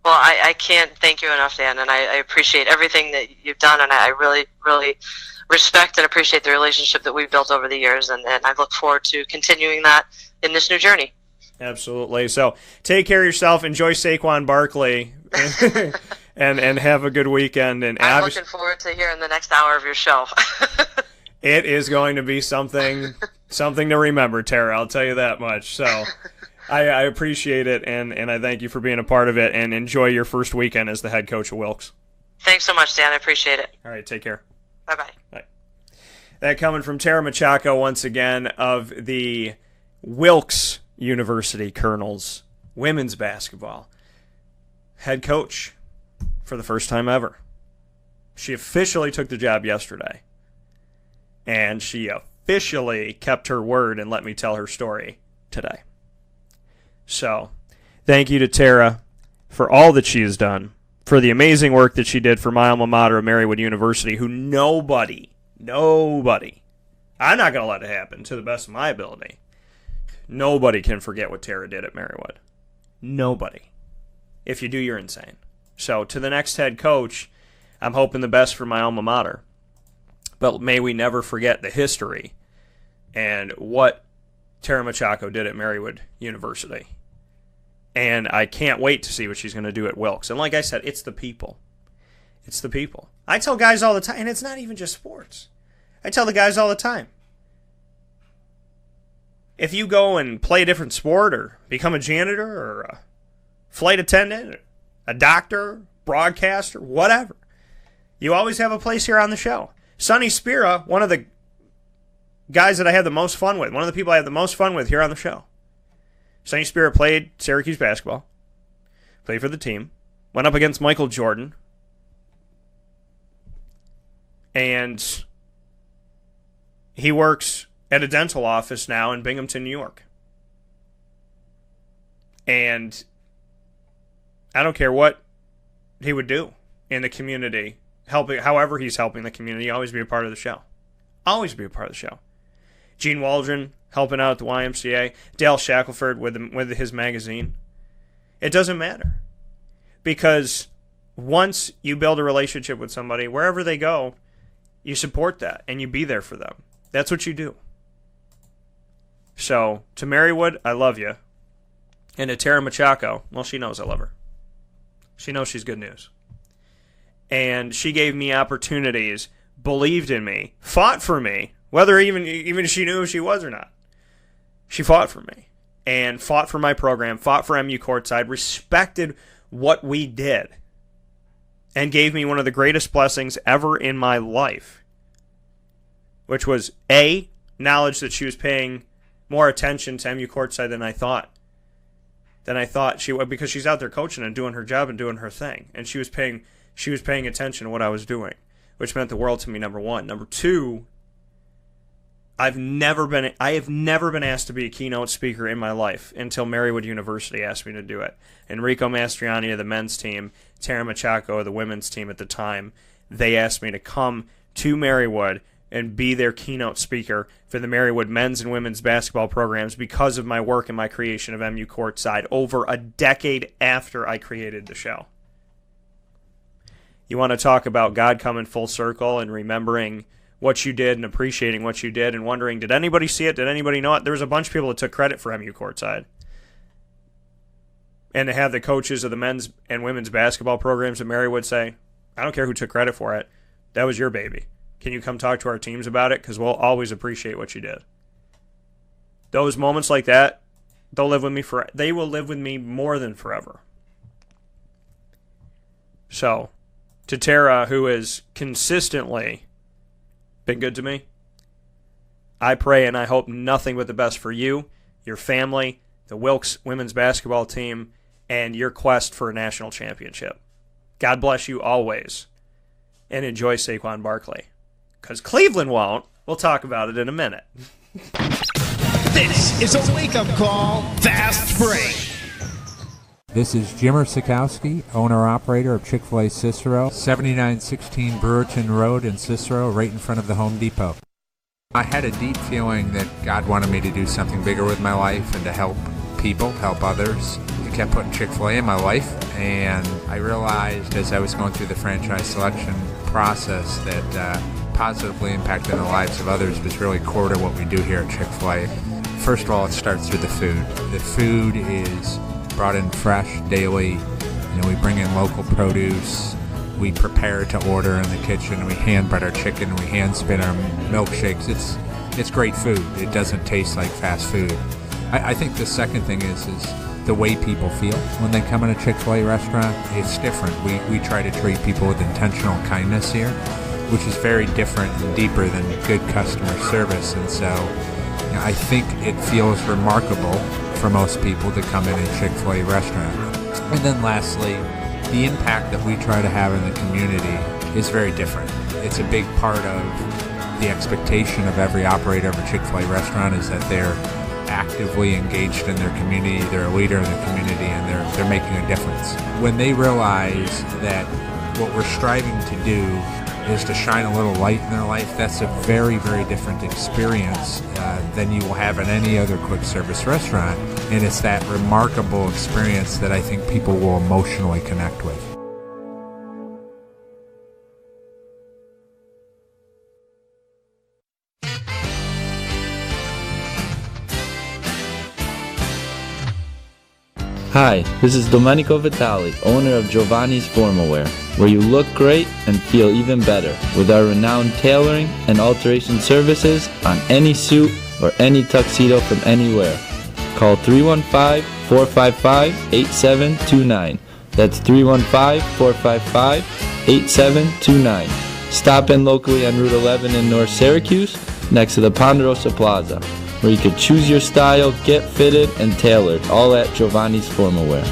Well, I can't thank you enough, Dan, and I appreciate everything that you've done, and I really, really respect and appreciate the relationship that we've built over the years, and I look forward to continuing that in this new journey. Absolutely. So take care of yourself. Enjoy Saquon Barkley, and have a good weekend. And I'm looking forward to hearing the next hour of your show. It is going to be something to remember, Tara. I'll tell you that much. So I appreciate it, and I thank you for being a part of it, and enjoy your first weekend as the head coach of Wilkes. Thanks so much, Dan. I appreciate it. All right, take care. Bye-bye. Bye. That coming from Tara Macciocco once again of the Wilkes University Colonels women's basketball head coach for the first time ever. She officially took the job yesterday, and she officially kept her word and let me tell her story today. So, thank you to Tara for all that she has done, for the amazing work that she did for my alma mater of Marywood University, who nobody, I'm not going to let it happen to the best of my ability. Nobody can forget what Tara did at Marywood. Nobody. If you do, you're insane. So, to the next head coach, I'm hoping the best for my alma mater. But may we never forget the history and what Tara Macciocco did at Marywood University. And I can't wait to see what she's going to do at Wilkes. And like I said, it's the people. It's the people. I tell guys all the time, and it's not even just sports. I tell the guys all the time, if you go and play a different sport or become a janitor or a flight attendant, or a doctor, broadcaster, whatever, you always have a place here on the show. Sonny Spira, one of the guys that I had the most fun with, one of the people I had the most fun with here on the show. Sonny Spira played Syracuse basketball, played for the team, went up against Michael Jordan, and he works at a dental office now in Binghamton, New York. And I don't care what he would do in the community, however he's helping the community, always be a part of the show. Always be a part of the show. Gene Waldron helping out at the YMCA. Dale Shackelford with his magazine. It doesn't matter. Because once you build a relationship with somebody, wherever they go, you support that and you be there for them. That's what you do. So, to Marywood, I love you. And to Tara Macciocco, well, she knows I love her. She knows she's good news. And she gave me opportunities, believed in me, fought for me whether even she knew who she was or not. She fought for me and fought for my program, fought for MU Courtside, respected what we did, and gave me one of the greatest blessings ever in my life, which was, A, knowledge that she was paying more attention to MU Courtside than I thought she would, because she's out there coaching and doing her job and doing her thing, and she was paying attention to what I was doing, which meant the world to me, number one. Number two, I have never been asked to be a keynote speaker in my life until Marywood University asked me to do it. Enrico Mastriani of the men's team, Tara Macciocco of the women's team at the time, they asked me to come to Marywood and be their keynote speaker for the Marywood men's and women's basketball programs because of my work and my creation of MU Courtside over a decade after I created the show. You want to talk about God coming full circle and remembering what you did and appreciating what you did and wondering, did anybody see it? Did anybody know it? There was a bunch of people that took credit for MU Courtside. And to have the coaches of the men's and women's basketball programs at Marywood say, I don't care who took credit for it. That was your baby. Can you come talk to our teams about it? Because we'll always appreciate what you did. Those moments like that, they will live with me more than forever. So, to Tara, who has consistently been good to me, I pray and I hope nothing but the best for you, your family, the Wilkes women's basketball team, and your quest for a national championship. God bless you always, and enjoy Saquon Barkley. Because Cleveland won't. We'll talk about it in a minute. This is a wake-up call, Fast Break. This is Jimmer Sikowski, owner-operator of Chick-fil-A Cicero, 7916 Brewerton Road in Cicero, right in front of the Home Depot. I had a deep feeling that God wanted me to do something bigger with my life and to help people, help others. He kept putting Chick-fil-A in my life, and I realized as I was going through the franchise selection process that positively impacting the lives of others was really core to what we do here at Chick-fil-A. First of all, it starts with the food. The food is brought in fresh daily. We bring in local produce. We prepare to order in the kitchen. We hand bread our chicken. We hand spin our milkshakes. It's great food. It doesn't taste like fast food. I think the second thing is the way people feel when they come in a Chick-fil-A restaurant. It's different. We try to treat people with intentional kindness here, which is very different and deeper than good customer service. And so I think it feels remarkable for most people to come in a Chick-fil-A restaurant. And then lastly, the impact that we try to have in the community is very different. It's a big part of the expectation of every operator of a Chick-fil-A restaurant is that they're actively engaged in their community, they're a leader in the community, and they're making a difference. When they realize that what we're striving to do is to shine a little light in their life, that's a very, very different experience than you will have in any other quick service restaurant. And it's that remarkable experience that I think people will emotionally connect with. Hi, this is Domenico Vitali, owner of Giovanni's Formal Wear, where you look great and feel even better with our renowned tailoring and alteration services on any suit or any tuxedo from anywhere. Call 315-455-8729. That's 315-455-8729. Stop in locally on Route 11 in North Syracuse, next to the Ponderosa Plaza, where you could choose your style, get fitted, and tailored, all at Giovanni's Formal Wear.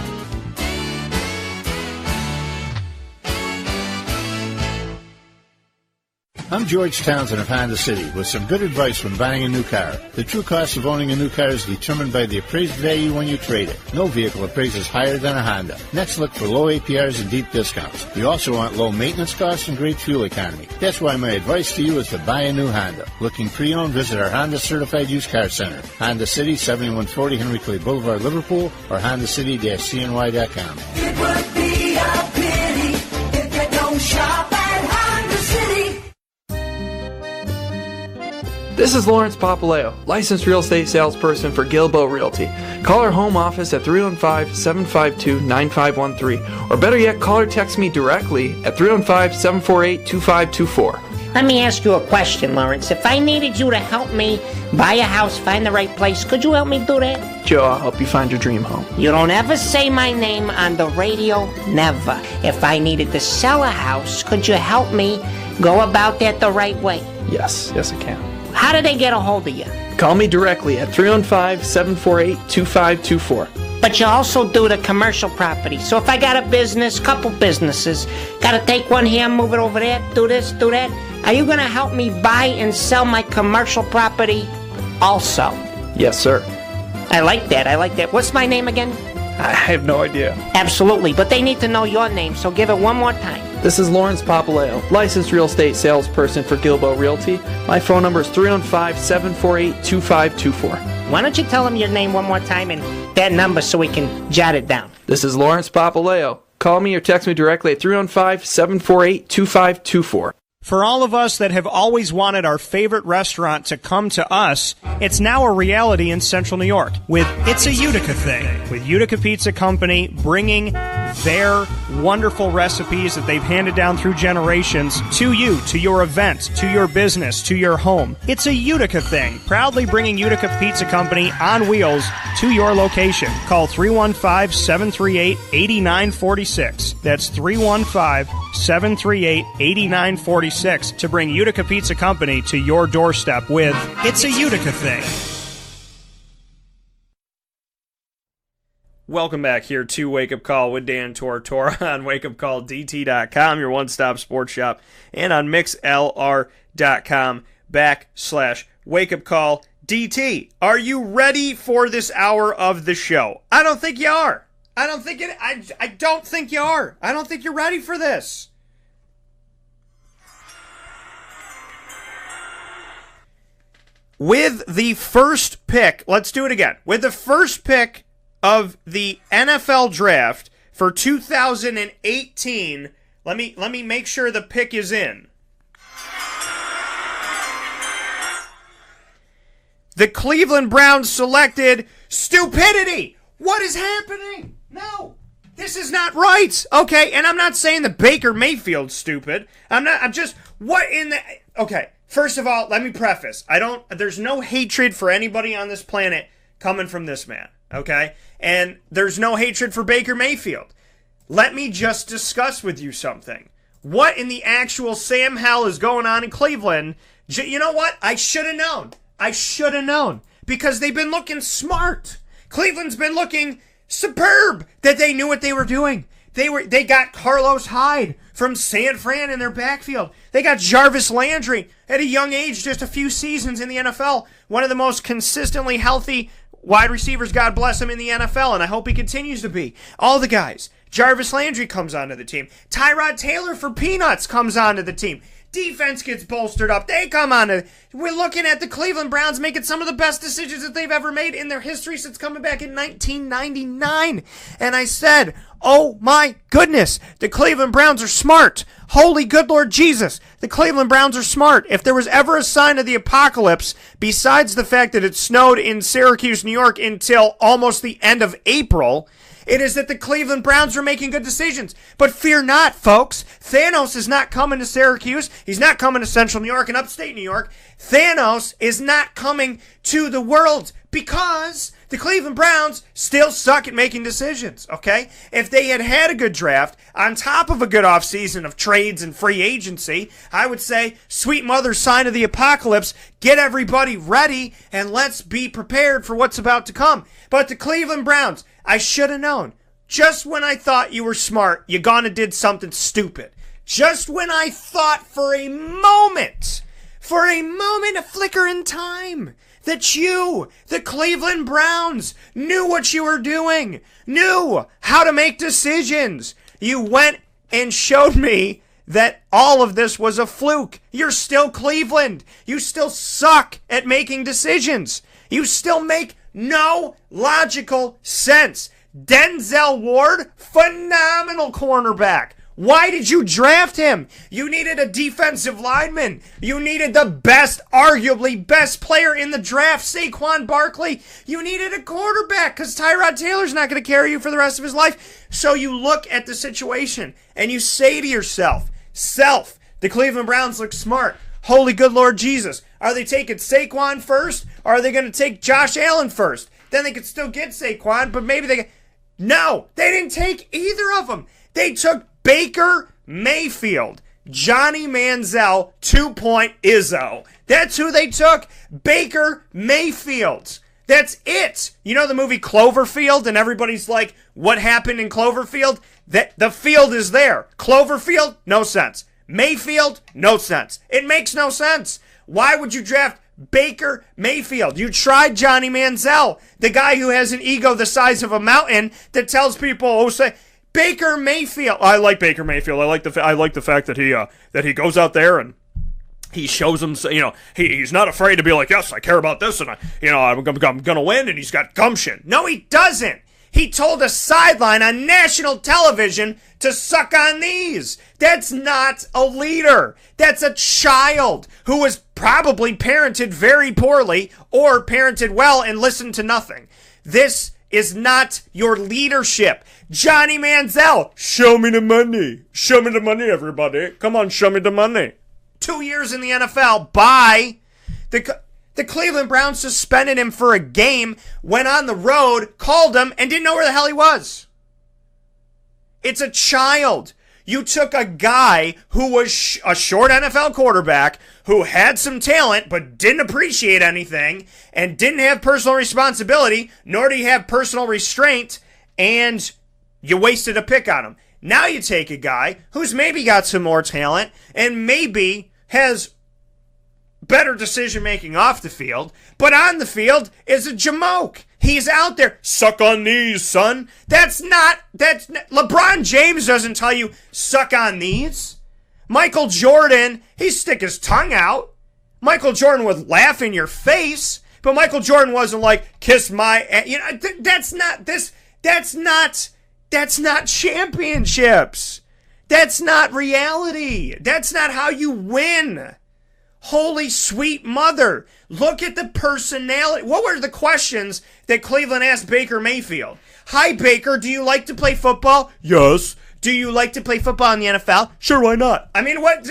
I'm George Townsend of Honda City with some good advice when buying a new car. The true cost of owning a new car is determined by the appraised value when you trade it. No vehicle appraises higher than a Honda. Next, look for low APRs and deep discounts. You also want low maintenance costs and great fuel economy. That's why my advice to you is to buy a new Honda. Looking pre-owned, visit our Honda Certified Used Car Center. Honda City, 7140 Henry Clay Boulevard, Liverpool, or HondaCity-CNY.com. It would be a pity if you don't shop at Honda City. This is Lawrence Papaleo, licensed real estate salesperson for Gilbo Realty. Call our home office at 315-752-9513, or better yet, call or text me directly at 315-748-2524. Let me ask you a question, Lawrence. If I needed you to help me buy a house, find the right place, could you help me do that? Joe, I'll help you find your dream home. You don't ever say my name on the radio, never. If I needed to sell a house, could you help me go about that the right way? Yes, I can. How do they get a hold of you? Call me directly at 315-748-2524. But you also do the commercial property. So if I got a business, couple businesses, gotta take one here, move it over there, do this, do that, are you gonna help me buy and sell my commercial property also? Yes, sir. I like that. What's my name again? I have no idea. Absolutely, but they need to know your name, so give it one more time. This is Lawrence Papaleo, licensed real estate salesperson for Gilbo Realty. My phone number is 315-748-2524. Why don't you tell them your name one more time and that number so we can jot it down? This is Lawrence Papaleo. Call me or text me directly at 315-748-2524. For all of us that have always wanted our favorite restaurant to come to us, it's now a reality in Central New York with It's a Utica Thing, with Utica Pizza Company bringing their wonderful recipes that they've handed down through generations to you, to your event, to your business, to your home. It's a Utica Thing, proudly bringing Utica Pizza Company on wheels to your location. Call 315-738-8946. That's 315-738-8946 to bring Utica Pizza Company to your doorstep with It's a Utica Thing. Welcome back here to Wake Up Call with Dan Tortora on wakeupcalldt.com, your one-stop sports shop, and on mixlr.com/wakeupcalldt. Are you ready for this hour of the show? I don't think you are. I don't think you are. I don't think you're ready for this. With the first pick, let's do it again. With the first pick of the NFL draft for 2018, let me make sure the pick is in. The Cleveland Browns selected stupidity. What is happening? No, this is not right. Okay, and I'm not saying that Baker Mayfield's stupid. Okay. First of all, let me preface. There's no hatred for anybody on this planet coming from this man, okay? And there's no hatred for Baker Mayfield. Let me just discuss with you something. What in the actual Sam hell is going on in Cleveland? You know what? I should have known. Because they've been looking smart. Cleveland's been looking superb that they knew what they were doing. They got Carlos Hyde from San Fran in their backfield. They got Jarvis Landry at a young age, just a few seasons in the NFL. One of the most consistently healthy wide receivers, God bless him, in the NFL, and I hope he continues to be. All the guys. Jarvis Landry comes onto the team. Tyrod Taylor for Peanuts comes onto the team. Defense gets bolstered up. They come on. We're looking at the Cleveland Browns making some of the best decisions that they've ever made in their history since coming back in 1999. And I said, oh my goodness, the Cleveland Browns are smart. Holy good Lord Jesus, the Cleveland Browns are smart. If there was ever a sign of the apocalypse, besides the fact that it snowed in Syracuse, New York until almost the end of April, it is that the Cleveland Browns are making good decisions. But fear not, folks. Thanos is not coming to Syracuse. He's not coming to Central New York and upstate New York. Thanos is not coming to the world because the Cleveland Browns still suck at making decisions, okay? If they had had a good draft on top of a good offseason of trades and free agency, I would say, sweet mother sign of the apocalypse, get everybody ready and let's be prepared for what's about to come. But the Cleveland Browns, I should have known. Just when I thought you were smart, you gone and did something stupid. Just when I thought for a moment, a flicker in time, that you, the Cleveland Browns, knew what you were doing, knew how to make decisions, you went and showed me that all of this was a fluke. You're still Cleveland. You still suck at making decisions. You still make no logical sense. Denzel Ward, phenomenal cornerback. Why did you draft him? You needed a defensive lineman. You needed the best, arguably best player in the draft, Saquon Barkley. You needed a quarterback because Tyrod Taylor's not going to carry you for the rest of his life. So you look at the situation and you say to yourself, The Cleveland Browns look smart. Holy good Lord Jesus. Are they taking Saquon first, or are they going to take Josh Allen first? Then they could still get Saquon, but maybe they... No, they didn't take either of them. They took Baker Mayfield. Johnny Manziel 2-point Izzo. That's who they took. Baker Mayfield. That's it. You know the movie Cloverfield, and everybody's like, what happened in Cloverfield? The field is there. Cloverfield, no sense. Mayfield, no sense. It makes no sense. Why would you draft Baker Mayfield? You tried Johnny Manziel, the guy who has an ego the size of a mountain that tells people, say, Baker Mayfield. I like Baker Mayfield. I like the fact that he goes out there and he shows them, he's not afraid to be like, yes, I care about this, and I'm going to win, and he's got gumption. No, he doesn't. He told a sideline on national television to suck on these. That's not a leader. That's a child who was probably parented very poorly or parented well and listened to nothing. This is not your leadership. Johnny Manziel, show me the money. Show me the money, everybody. Come on, show me the money. 2 years in the NFL by the Cleveland Browns suspended him for a game, went on the road, called him, and didn't know where the hell he was. It's a child. You took a guy who was a short NFL quarterback who had some talent but didn't appreciate anything and didn't have personal responsibility, nor did he have personal restraint, and you wasted a pick on him. Now you take a guy who's maybe got some more talent and maybe has better decision-making off the field, but on the field is a jamoke. He's out there, suck on these, son. That's not, LeBron James doesn't tell you, suck on these. Michael Jordan, he'd stick his tongue out. Michael Jordan would laugh in your face, but Michael Jordan wasn't like, kiss my, that's not championships. That's not reality. That's not how you win. Holy sweet mother. Look at the personality. What were the questions that Cleveland asked Baker Mayfield? Hi, Baker, do you like to play football? Yes. Do you like to play football in the NFL? Sure, why not? I mean, what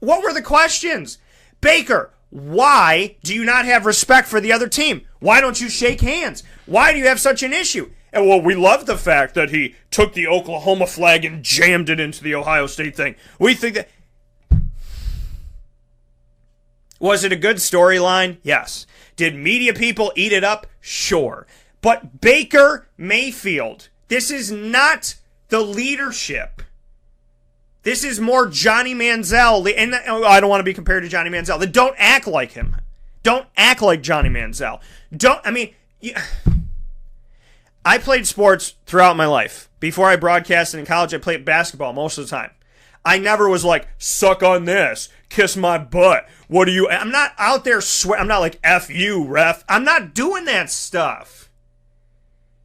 were the questions? Baker, why do you not have respect for the other team? Why don't you shake hands? Why do you have such an issue? And well, we love the fact that he took the Oklahoma flag and jammed it into the Ohio State thing. We think that... Was it a good storyline? Yes. Did media people eat it up? Sure. But Baker Mayfield, this is not the leadership. This is more Johnny Manziel. And I don't want to be compared to Johnny Manziel. Then don't act like him. Don't act like Johnny Manziel. I played sports throughout my life. Before I broadcasted in college, I played basketball most of the time. I never was like, suck on this, kiss my butt. What are you? I'm not out there I'm not like, F you, ref. I'm not doing that stuff.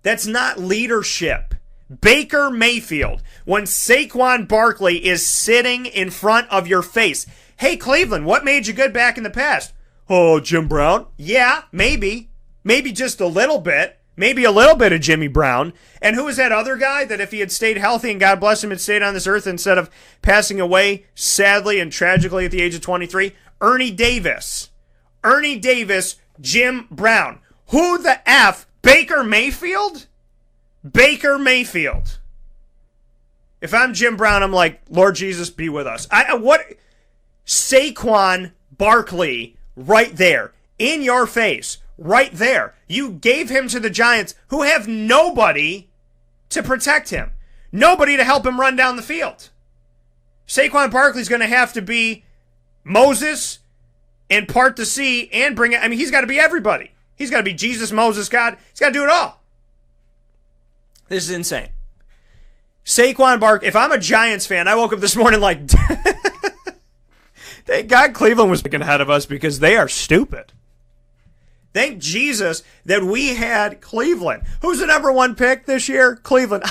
That's not leadership. Baker Mayfield, when Saquon Barkley is sitting in front of your face. Hey, Cleveland, what made you good back in the past? Oh, Jim Brown? Yeah, maybe. Maybe just a little bit. Maybe a little bit of Jimmy Brown. And who was that other guy that if he had stayed healthy and God bless him had stayed on this earth instead of passing away sadly and tragically at the age of 23? Ernie Davis. Ernie Davis, Jim Brown. Who the F? Baker Mayfield? Baker Mayfield. If I'm Jim Brown, I'm like, Lord Jesus, be with us. Saquon Barkley right there in your face. Right there. You gave him to the Giants who have nobody to protect him. Nobody to help him run down the field. Saquon Barkley's going to have to be Moses and part the sea and bring it. I mean, he's got to be everybody. He's got to be Jesus, Moses, God. He's got to do it all. This is insane. Saquon Barkley, if I'm a Giants fan, I woke up this morning like, thank God Cleveland was picking ahead of us because they are stupid. Thank Jesus that we had Cleveland. Who's the number one pick this year? Cleveland.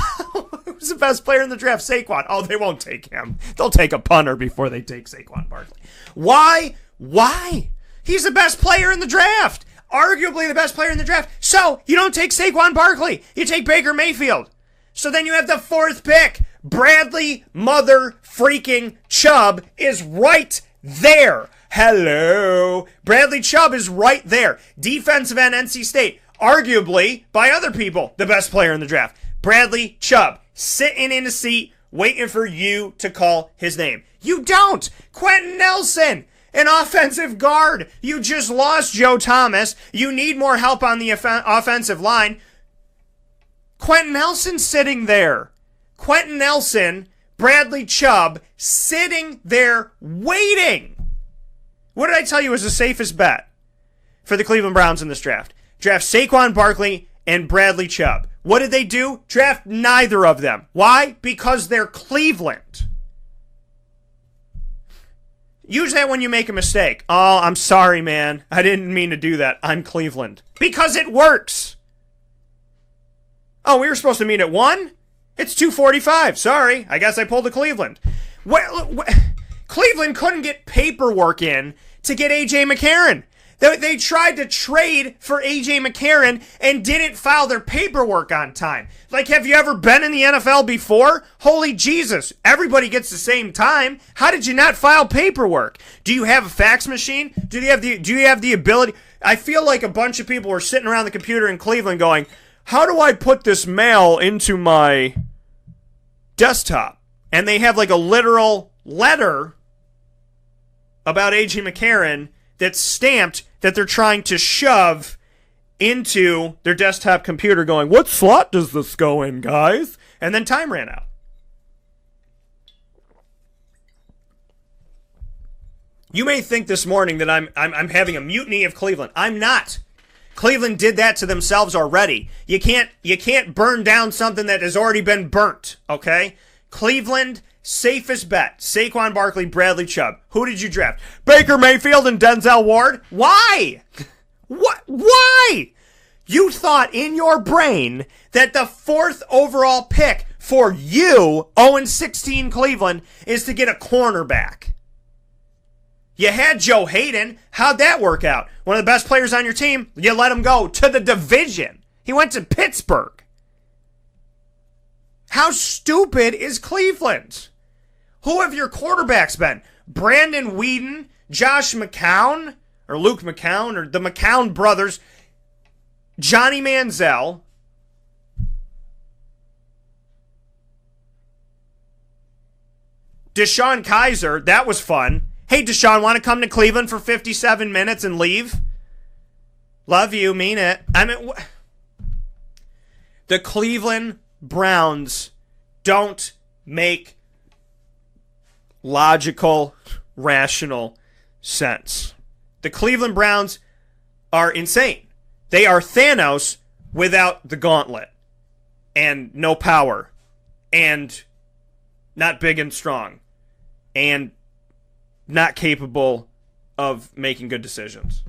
Who's the best player in the draft? Saquon. Oh, they won't take him. They'll take a punter before they take Saquon Barkley. Why? Why? He's the best player in the draft. Arguably the best player in the draft. So, you don't take Saquon Barkley. You take Baker Mayfield. So then you have the fourth pick. Bradley mother freaking Chubb is right there. Hello. Bradley Chubb is right there. Defensive end, NC State. Arguably, by other people, the best player in the draft. Bradley Chubb, sitting in a seat, waiting for you to call his name. You don't. Quentin Nelson, an offensive guard. You just lost Joe Thomas. You need more help on the offensive line. Quentin Nelson sitting there. Quentin Nelson, Bradley Chubb, sitting there waiting. What did I tell you was the safest bet for the Cleveland Browns in this draft? Draft Saquon Barkley and Bradley Chubb. What did they do? Draft neither of them. Why? Because they're Cleveland. Use that when you make a mistake. Oh, I'm sorry, man. I didn't mean to do that. I'm Cleveland. Because it works. Oh, we were supposed to meet at 1? It's 2:45. Sorry. I guess I pulled a Cleveland. Cleveland couldn't get paperwork in to get A.J. McCarron. They tried to trade for A.J. McCarron and didn't file their paperwork on time. Like, have you ever been in the NFL before? Holy Jesus. Everybody gets the same time. How did you not file paperwork? Do you have a fax machine? Do you have the ability? I feel like a bunch of people were sitting around the computer in Cleveland going, how do I put this mail into my desktop? And they have like a literal letter about A.J. McCarron that's stamped that they're trying to shove into their desktop computer going, what slot does this go in, guys? And then time ran out. You may think this morning that I'm having a mutiny of Cleveland. I'm not. Cleveland did that to themselves already. You can't burn down something that has already been burnt, okay? Cleveland, safest bet. Saquon Barkley, Bradley Chubb. Who did you draft? Baker Mayfield and Denzel Ward? Why? What? Why? You thought in your brain that the 4th overall pick for you, 0-16 Cleveland, is to get a cornerback. You had Joe Hayden. How'd that work out? One of the best players on your team, you let him go to the division. He went to Pittsburgh. How stupid is Cleveland? Who have your quarterbacks been? Brandon Whedon, Josh McCown, or Luke McCown, or the McCown brothers, Johnny Manziel, Deshaun Kaiser. That was fun. Hey, Deshaun, want to come to Cleveland for 57 minutes and leave? Love you, mean it. I mean, the Cleveland Browns don't make logical, rational sense. The Cleveland Browns are insane. They are Thanos without the gauntlet and no power and not big and strong and not capable of making good decisions.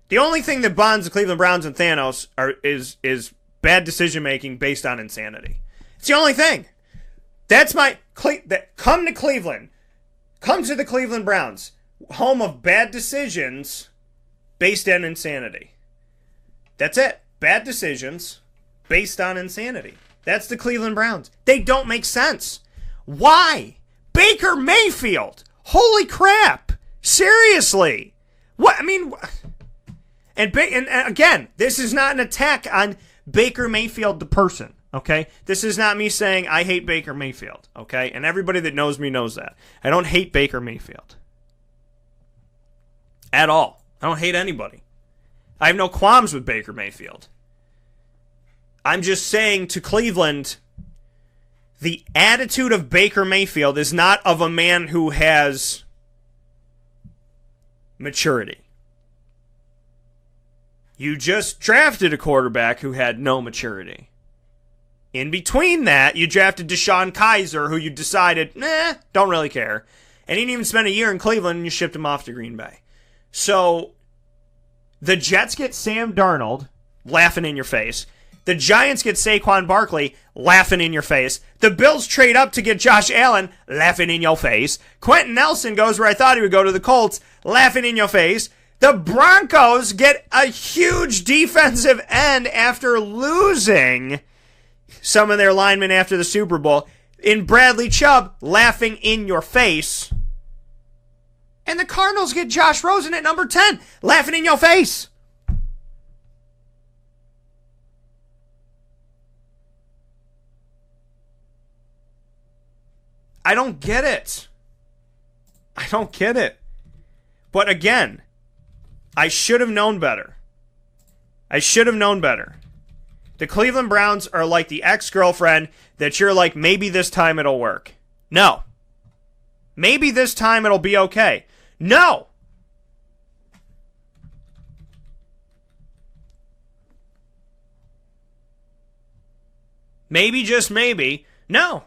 The only thing that bonds the Cleveland Browns and Thanos is bad decision making based on insanity. It's the only thing. That's my come to Cleveland. Come to the Cleveland Browns, home of bad decisions based on insanity. That's it. Bad decisions based on insanity. That's the Cleveland Browns. They don't make sense. Why? Baker Mayfield. Holy crap! Seriously, what? I mean, and again, this is not an attack on Baker Mayfield the person. Okay, this is not me saying I hate Baker Mayfield. Okay, and everybody that knows me knows that I don't hate Baker Mayfield at all. I don't hate anybody. I have no qualms with Baker Mayfield. I'm just saying to Cleveland, the attitude of Baker Mayfield is not of a man who has maturity. You just drafted a quarterback who had no maturity. In between that, you drafted Deshaun Kaiser, who you decided, don't really care. And he didn't even spend a year in Cleveland, and you shipped him off to Green Bay. So, the Jets get Sam Darnold, laughing in your face. The Giants get Saquon Barkley, laughing in your face. The Bills trade up to get Josh Allen, laughing in your face. Quentin Nelson goes where I thought he would go, to the Colts, laughing in your face. The Broncos get a huge defensive end after losing some of their linemen after the Super Bowl. in Bradley Chubb laughing in your face. And the Cardinals get Josh Rosen at number 10 laughing in your face. I don't get it. I don't get it. But again, I should have known better. I should have known better. The Cleveland Browns are like the ex-girlfriend that you're like, maybe this time it'll work. No. Maybe this time it'll be okay. No. Maybe, just maybe. No.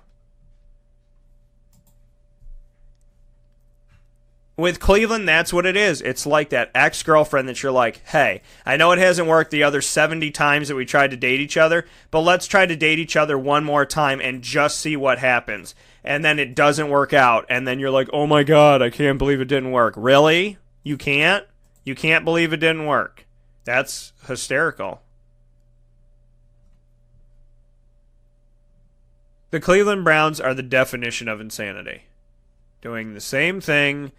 With Cleveland, that's what it is. It's like that ex-girlfriend that you're like, hey, I know it hasn't worked the other 70 times that we tried to date each other, but let's try to date each other one more time and just see what happens. And then it doesn't work out, and then you're like, oh my God, I can't believe it didn't work. Really? You can't? You can't believe it didn't work? That's hysterical. The Cleveland Browns are the definition of insanity. Doing the same thing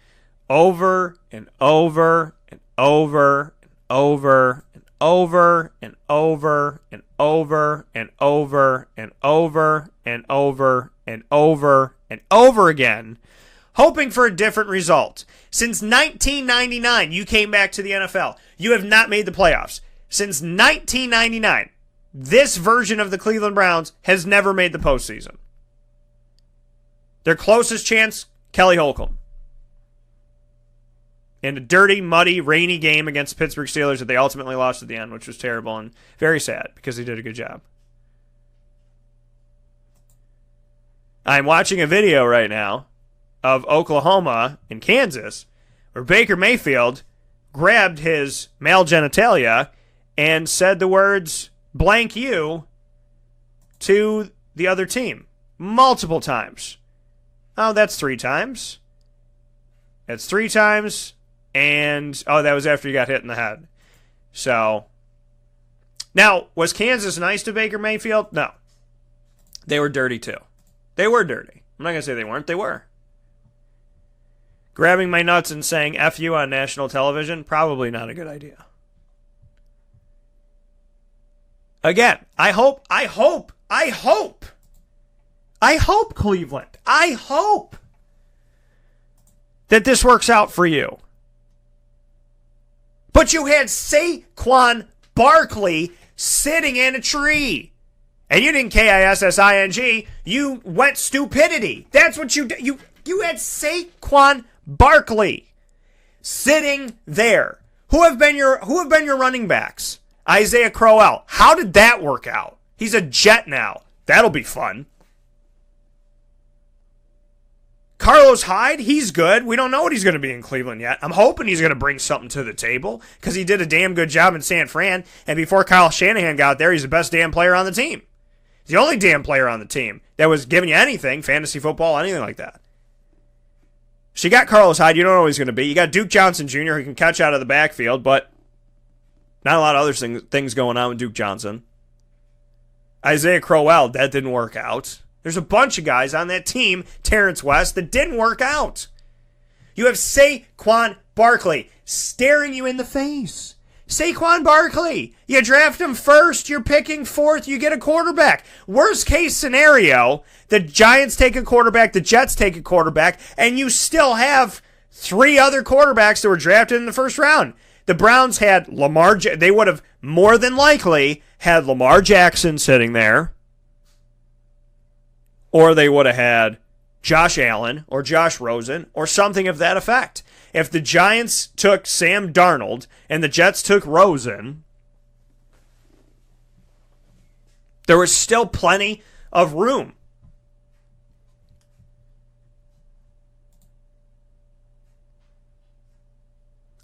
over and over and over and over and over and over and over and over and over and over and over and over again, hoping for a different result. Since 1999, you came back to the NFL. You have not made the playoffs. Since 1999, this version of the Cleveland Browns has never made the postseason. Their closest chance, Kelly Holcomb. In a dirty, muddy, rainy game against the Pittsburgh Steelers that they ultimately lost at the end, which was terrible and very sad because he did a good job. I'm watching a video right now of Oklahoma and Kansas where Baker Mayfield grabbed his male genitalia and said the words, blank you, to the other team multiple times. Oh, that's 3 times. That's 3 times. And, oh, that was after he got hit in the head. So, now, was Kansas nice to Baker Mayfield? No. They were dirty, too. They were dirty. I'm not going to say they weren't. They were. Grabbing my nuts and saying F you on national television? Probably not a good idea. Again, I hope, Cleveland, I hope that this works out for you. But you had Saquon Barkley sitting in a tree. And you didn't KISSING. You went stupidity. That's what you did. You had Saquon Barkley sitting there. Who have been your running backs? Isaiah Crowell. How did that work out? He's a Jet now. That'll be fun. Carlos Hyde, he's good. We don't know what he's going to be in Cleveland yet. I'm hoping he's going to bring something to the table because he did a damn good job in San Fran. And before Kyle Shanahan got there, he's the best damn player on the team. He's the only damn player on the team that was giving you anything, fantasy football, anything like that. So you got Carlos Hyde. You don't know what he's going to be. You got Duke Johnson Jr. who can catch out of the backfield, but not a lot of other things going on with Duke Johnson. Isaiah Crowell, that didn't work out. There's a bunch of guys on that team, Terrence West, that didn't work out. You have Saquon Barkley staring you in the face. Saquon Barkley, you draft him first, you're picking 4th, you get a quarterback. Worst case scenario, the Giants take a quarterback, the Jets take a quarterback, and you still have 3 other quarterbacks that were drafted in the first round. The Browns had they would have more than likely had Lamar Jackson sitting there. Or they would have had Josh Allen or Josh Rosen or something of that effect. If the Giants took Sam Darnold and the Jets took Rosen, there was still plenty of room.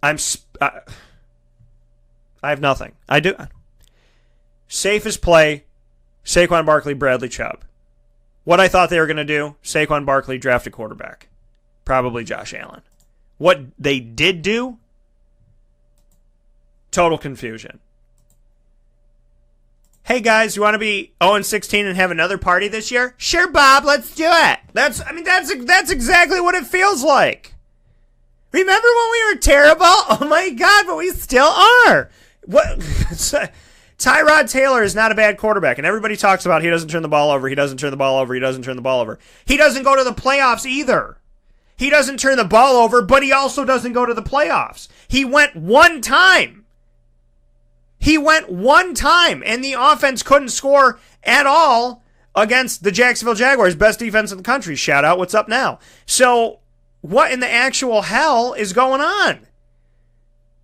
I have nothing. I do. Safest play, Saquon Barkley, Bradley Chubb. What I thought they were going to do, Saquon Barkley draft a quarterback. Probably Josh Allen. What they did do, total confusion. hey guys, you want to be 0-16 and have another party this year? Sure, Bob, let's do it. That's exactly what it feels like. Remember when we were terrible? Oh my God, but we still are. What? Tyrod Taylor is not a bad quarterback, and everybody talks about he doesn't turn the ball over, he doesn't turn the ball over, he doesn't turn the ball over. He doesn't go to the playoffs either. He doesn't turn the ball over, but he also doesn't go to the playoffs. He went one time. And the offense couldn't score at all against the Jacksonville Jaguars, best defense in the country. Shout out, what's up now? So, what in the actual hell is going on?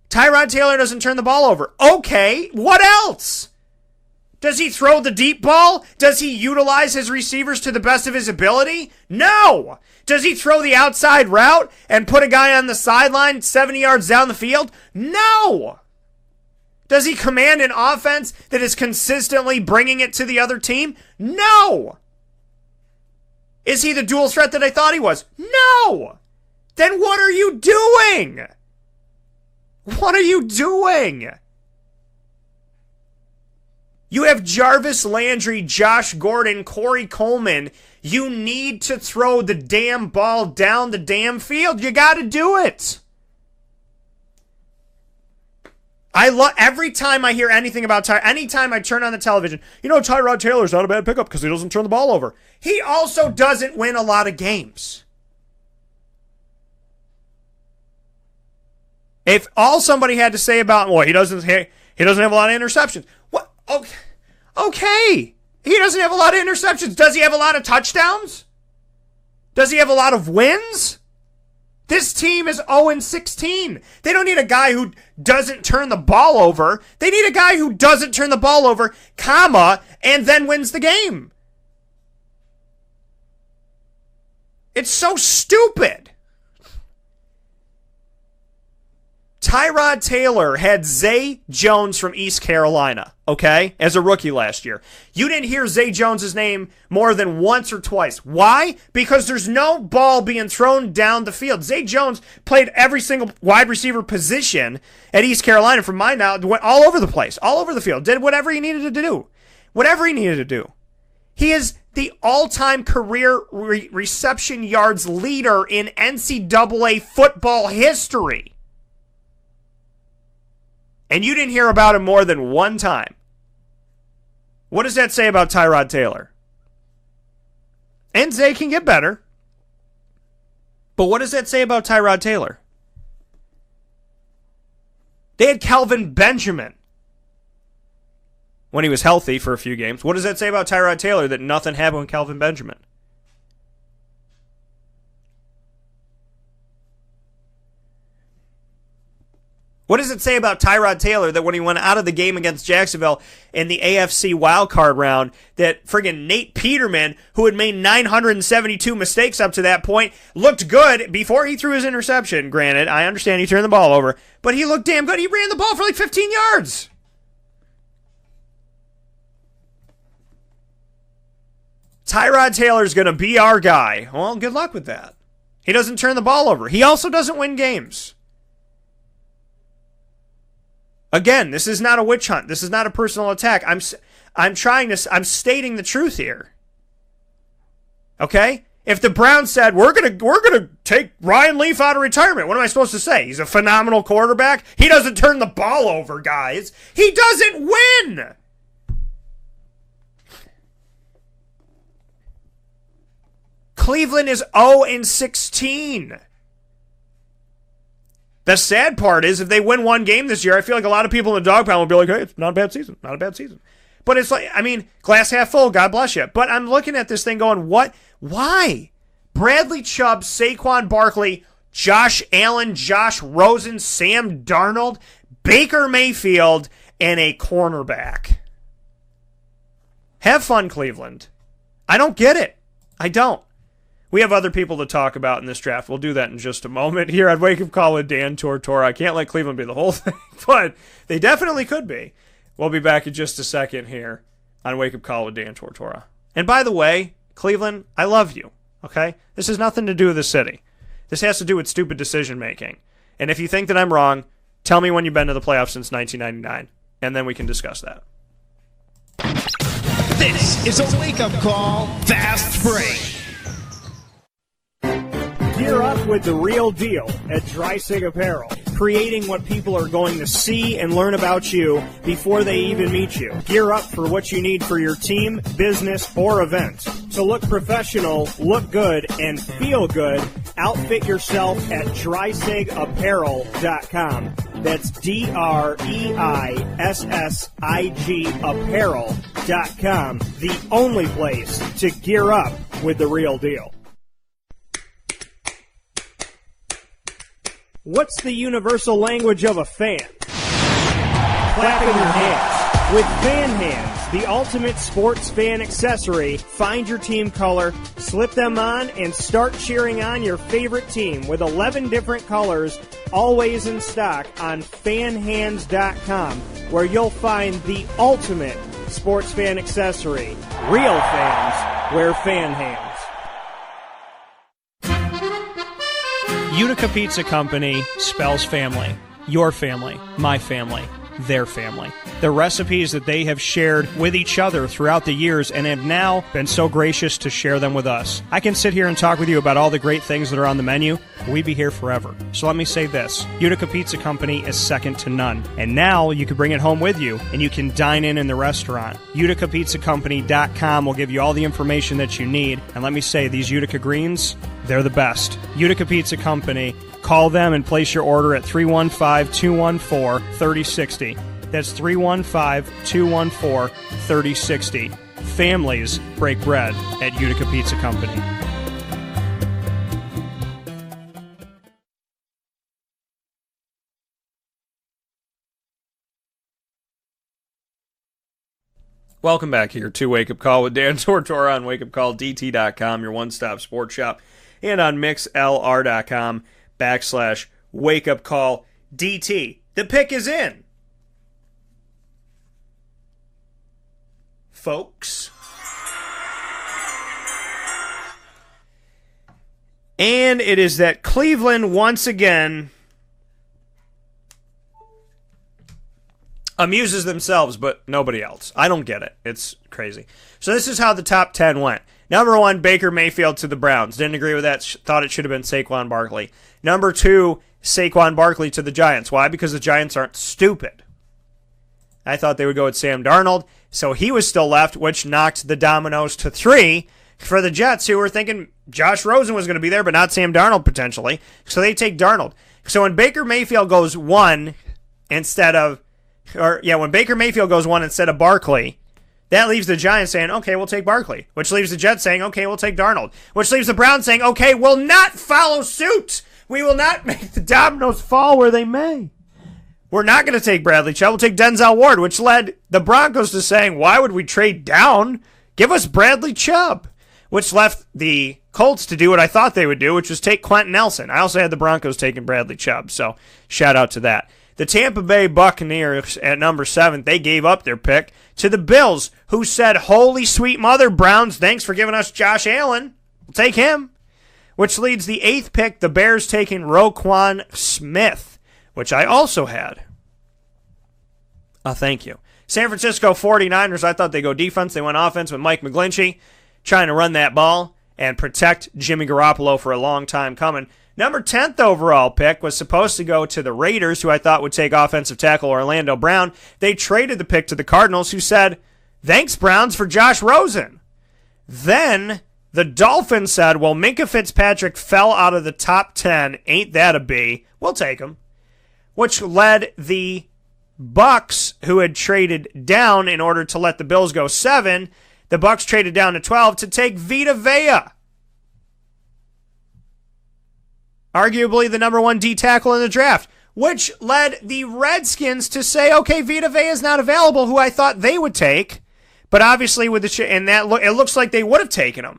Tyrod Taylor doesn't turn the ball over. Okay, what else? Does he throw the deep ball? Does he utilize his receivers to the best of his ability? No. Does he throw the outside route and put a guy on the sideline 70 yards down the field? No. Does he command an offense that is consistently bringing it to the other team? No. Is he the dual threat that I thought he was? No. Then what are you doing? What are you doing? You have Jarvis Landry, Josh Gordon, Corey Coleman. You need to throw the damn ball down the damn field. You got to do it. Every time I hear anything about anytime I turn on the television, Tyrod Taylor's not a bad pickup because he doesn't turn the ball over. He also doesn't win a lot of games. If all somebody had to say about, he doesn't have a lot of interceptions. What? Okay. He doesn't have a lot of interceptions. Does he have a lot of touchdowns? Does he have a lot of wins? This team is 0-16. They don't need a guy who doesn't turn the ball over. They need a guy who doesn't turn the ball over, and then wins the game. It's so stupid. Tyrod Taylor had Zay Jones from East Carolina, okay, as a rookie last year. You didn't hear Zay Jones' name more than once or twice. Why? Because there's no ball being thrown down the field. Zay Jones played every single wide receiver position at East Carolina, from my knowledge, went all over the place, all over the field, did whatever he needed to do. Whatever he needed to do. He is the all-time career reception yards leader in NCAA football history. And you didn't hear about him more than one time. What does that say about Tyrod Taylor? And Zay can get better. But what does that say about Tyrod Taylor? They had Kelvin Benjamin when he was healthy for a few games. What does that say about Tyrod Taylor that nothing happened with Kelvin Benjamin? What does it say about Tyrod Taylor that when he went out of the game against Jacksonville in the AFC wildcard round, that friggin' Nate Peterman, who had made 972 mistakes up to that point, looked good before he threw his interception? Granted, I understand he turned the ball over, but he looked damn good. He ran the ball for like 15 yards. Tyrod Taylor's going to be our guy. Well, good luck with that. He doesn't turn the ball over. He also doesn't win games. Again, this is not a witch hunt. This is not a personal attack. I'm stating the truth here. Okay? If the Browns said, we're gonna take Ryan Leaf out of retirement, what am I supposed to say? He's a phenomenal quarterback. He doesn't turn the ball over, guys. He doesn't win. Cleveland is 0-16. The sad part is, if they win one game this year, I feel like a lot of people in the dog pound will be like, hey, it's not a bad season. Not a bad season. But it's like, glass half full, God bless you. But I'm looking at this thing going, what? Why? Bradley Chubb, Saquon Barkley, Josh Allen, Josh Rosen, Sam Darnold, Baker Mayfield, and a cornerback. Have fun, Cleveland. I don't get it. I don't. We have other people to talk about in this draft. We'll do that in just a moment here at Wake Up Call with Dan Tortora. I can't let Cleveland be the whole thing, but they definitely could be. We'll be back in just a second here on Wake Up Call with Dan Tortora. And by the way, Cleveland, I love you, okay? This has nothing to do with the city. This has to do with stupid decision-making. And if you think that I'm wrong, tell me when you've been to the playoffs since 1999, and then we can discuss that. This is a wake-up call, fast break. Gear up with the real deal at Dreisig Apparel, creating what people are going to see and learn about you before they even meet you. Gear up for what you need for your team, business, or event. To look professional, look good, and feel good, outfit yourself at DreisigApparel.com. That's DREISSIG Apparel.com. The only place to gear up with the real deal. What's the universal language of a fan? Clapping your hands. With Fan Hands, the ultimate sports fan accessory, find your team color, slip them on, and start cheering on your favorite team with 11 different colors, always in stock on fanhands.com, where you'll find the ultimate sports fan accessory. Real fans wear Fan Hands. Utica Pizza Company spells family. Your family, my family, their family. The recipes that they have shared with each other throughout the years and have now been so gracious to share them with us. I can sit here and talk with you about all the great things that are on the menu. We'd be here forever. So let me say this. Utica Pizza Company is second to none. And now you can bring it home with you and you can dine in the restaurant. UticaPizzaCompany.com will give you all the information that you need. And let me say, these Utica greens, they're the best. Utica Pizza Company. Call them and place your order at 315-214-3060. That's 315-214-3060. Families break bread at Utica Pizza Company. Welcome back here to Wake Up Call with Dan Tortora on wakeupcalldt.com, your one-stop sports shop, and on mixlr.com/wakeupcalldt. The pick is in, folks. And it is that Cleveland once again amuses themselves, but nobody else. I don't get it. It's crazy. So this is how the top 10 went. Number 1, Baker Mayfield to the Browns. Didn't agree with that. Thought it should have been Saquon Barkley. Number 2, Saquon Barkley to the Giants. Why? Because the Giants aren't stupid. I thought they would go with Sam Darnold, so he was still left, which knocked the dominoes to 3 for the Jets, who were thinking Josh Rosen was going to be there, but not Sam Darnold potentially. So they take Darnold. So when Baker Mayfield goes 1 instead of when Baker Mayfield goes 1 instead of Barkley, that leaves the Giants saying, okay, we'll take Barkley. Which leaves the Jets saying, okay, we'll take Darnold. Which leaves the Browns saying, okay, we'll not follow suit. We will not make the dominoes fall where they may. We're not going to take Bradley Chubb. We'll take Denzel Ward, which led the Broncos to saying, why would we trade down? Give us Bradley Chubb. Which left the Colts to do what I thought they would do, which was take Quentin Nelson. I also had the Broncos taking Bradley Chubb, so shout out to that. The Tampa Bay Buccaneers at number 7, they gave up their pick to the Bills, who said, holy sweet mother, Browns, thanks for giving us Josh Allen. We'll take him. Which leads the 8th pick, the Bears taking Roquan Smith, which I also had. Thank you. San Francisco 49ers, I thought they'd go defense. They went offense with Mike McGlinchey, trying to run that ball and protect Jimmy Garoppolo for a long time coming. Number 10th overall pick was supposed to go to the Raiders, who I thought would take offensive tackle Orlando Brown. They traded the pick to the Cardinals, who said, thanks, Browns, for Josh Rosen. Then the Dolphins said, well, Minkah Fitzpatrick fell out of the top 10. Ain't that a B? We'll take him. Which led the Bucks, who had traded down in order to let the Bills go 7, the Bucks traded down to 12 to take Vita Vea. Arguably the number 1 D tackle in the draft, which led the Redskins to say, okay, Vita Vea is not available, who I thought they would take. But obviously, with the it looks like they would have taken him.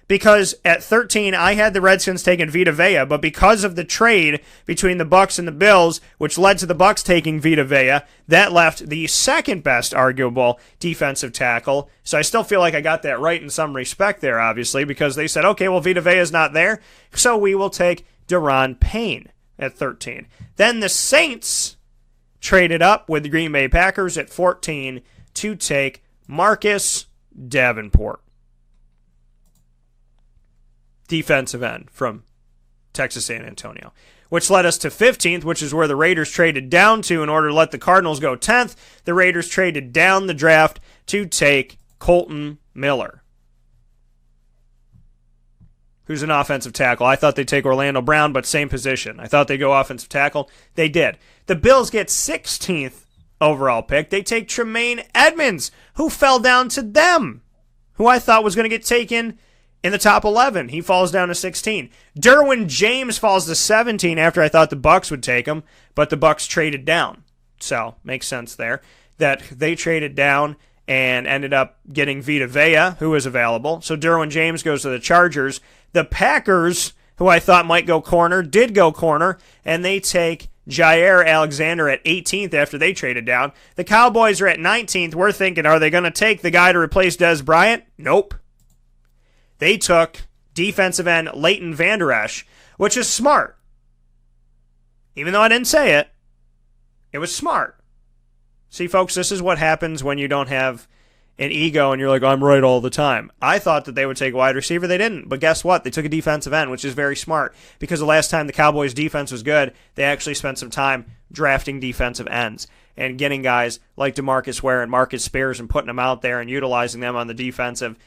Because at 13, I had the Redskins taking Vita Vea, but because of the trade between the Bucks and the Bills, which led to the Bucks taking Vita Vea, that left the second best arguable defensive tackle. So I still feel like I got that right in some respect there, obviously, because they said, okay, well, Vita Vea is not there, so we will take Daron Payne at 13. Then the Saints traded up with the Green Bay Packers at 14 to take Marcus Davenport, defensive end from Texas San Antonio, which led us to 15th, which is where the Raiders traded down to in order to let the Cardinals go 10th. The Raiders traded down the draft to take Colton Miller, who's an offensive tackle. I thought they'd take Orlando Brown, but same position. I thought they'd go offensive tackle. They did. The Bills get 16th overall pick. They take Tremaine Edmonds, who fell down to them, who I thought was going to get taken in the top 11. He falls down to 16. Derwin James falls to 17 after I thought the Bucs would take him, but the Bucs traded down. So, makes sense there that they traded down and ended up getting Vita Vea, who was available. So Derwin James goes to the Chargers. The Packers, who I thought might go corner, did go corner, and they take Jair Alexander at 18th after they traded down. The Cowboys are at 19th. We're thinking, are they going to take the guy to replace Des Bryant? Nope. They took defensive end Leighton Vander Esch, which is smart. Even though I didn't say it, it was smart. See, folks, this is what happens when you don't have an ego and you're like, I'm right all the time. I thought that they would take a wide receiver. They didn't. But guess what? They took a defensive end, which is very smart, because the last time the Cowboys' defense was good, they actually spent some time drafting defensive ends and getting guys like DeMarcus Ware and Marcus Spears and putting them out there and utilizing them on the defensive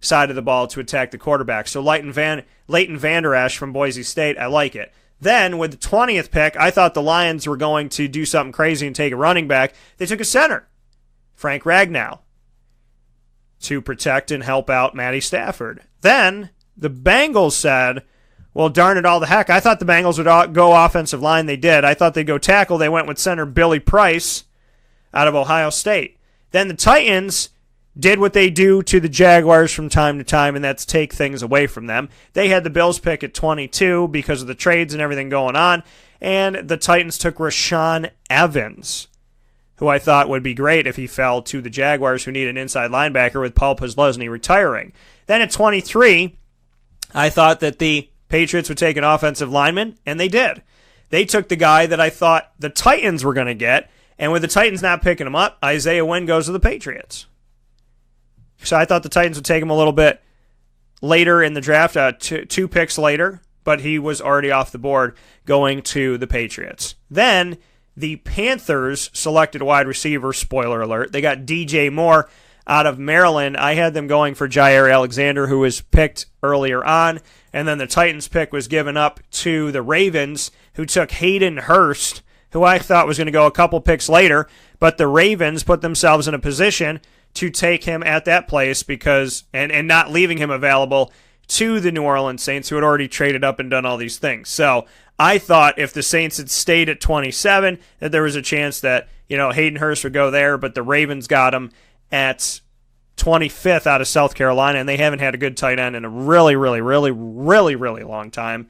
side of the ball to attack the quarterback. So Leighton Vander Esch from Boise State, I like it. Then, with the 20th pick, I thought the Lions were going to do something crazy and take a running back. They took a center, Frank Ragnow, to protect and help out Matty Stafford. Then, the Bengals said, well, darn it all the heck, I thought the Bengals would go offensive line. They did. I thought they'd go tackle. They went with center Billy Price out of Ohio State. Then the Titans did what they do to the Jaguars from time to time, and that's take things away from them. They had the Bills pick at 22 because of the trades and everything going on, and the Titans took Rashaan Evans, who I thought would be great if he fell to the Jaguars, who need an inside linebacker with Paul Posluszny retiring. Then at 23, I thought that the Patriots would take an offensive lineman, and they did. They took the guy that I thought the Titans were going to get, and with the Titans not picking him up, Isaiah Wynn goes to the Patriots. So I thought the Titans would take him a little bit later in the draft, two picks later, but he was already off the board going to the Patriots. Then the Panthers selected a wide receiver, spoiler alert. They got DJ Moore out of Maryland. I had them going for Jair Alexander, who was picked earlier on, and then the Titans pick was given up to the Ravens, who took Hayden Hurst, who I thought was going to go a couple picks later, but the Ravens put themselves in a position to take him at that place because and not leaving him available to the New Orleans Saints, who had already traded up and done all these things. So I thought if the Saints had stayed at 27, that there was a chance that, Hayden Hurst would go there, but the Ravens got him at 25th out of South Carolina, and they haven't had a good tight end in a really, really, really, really, really long time.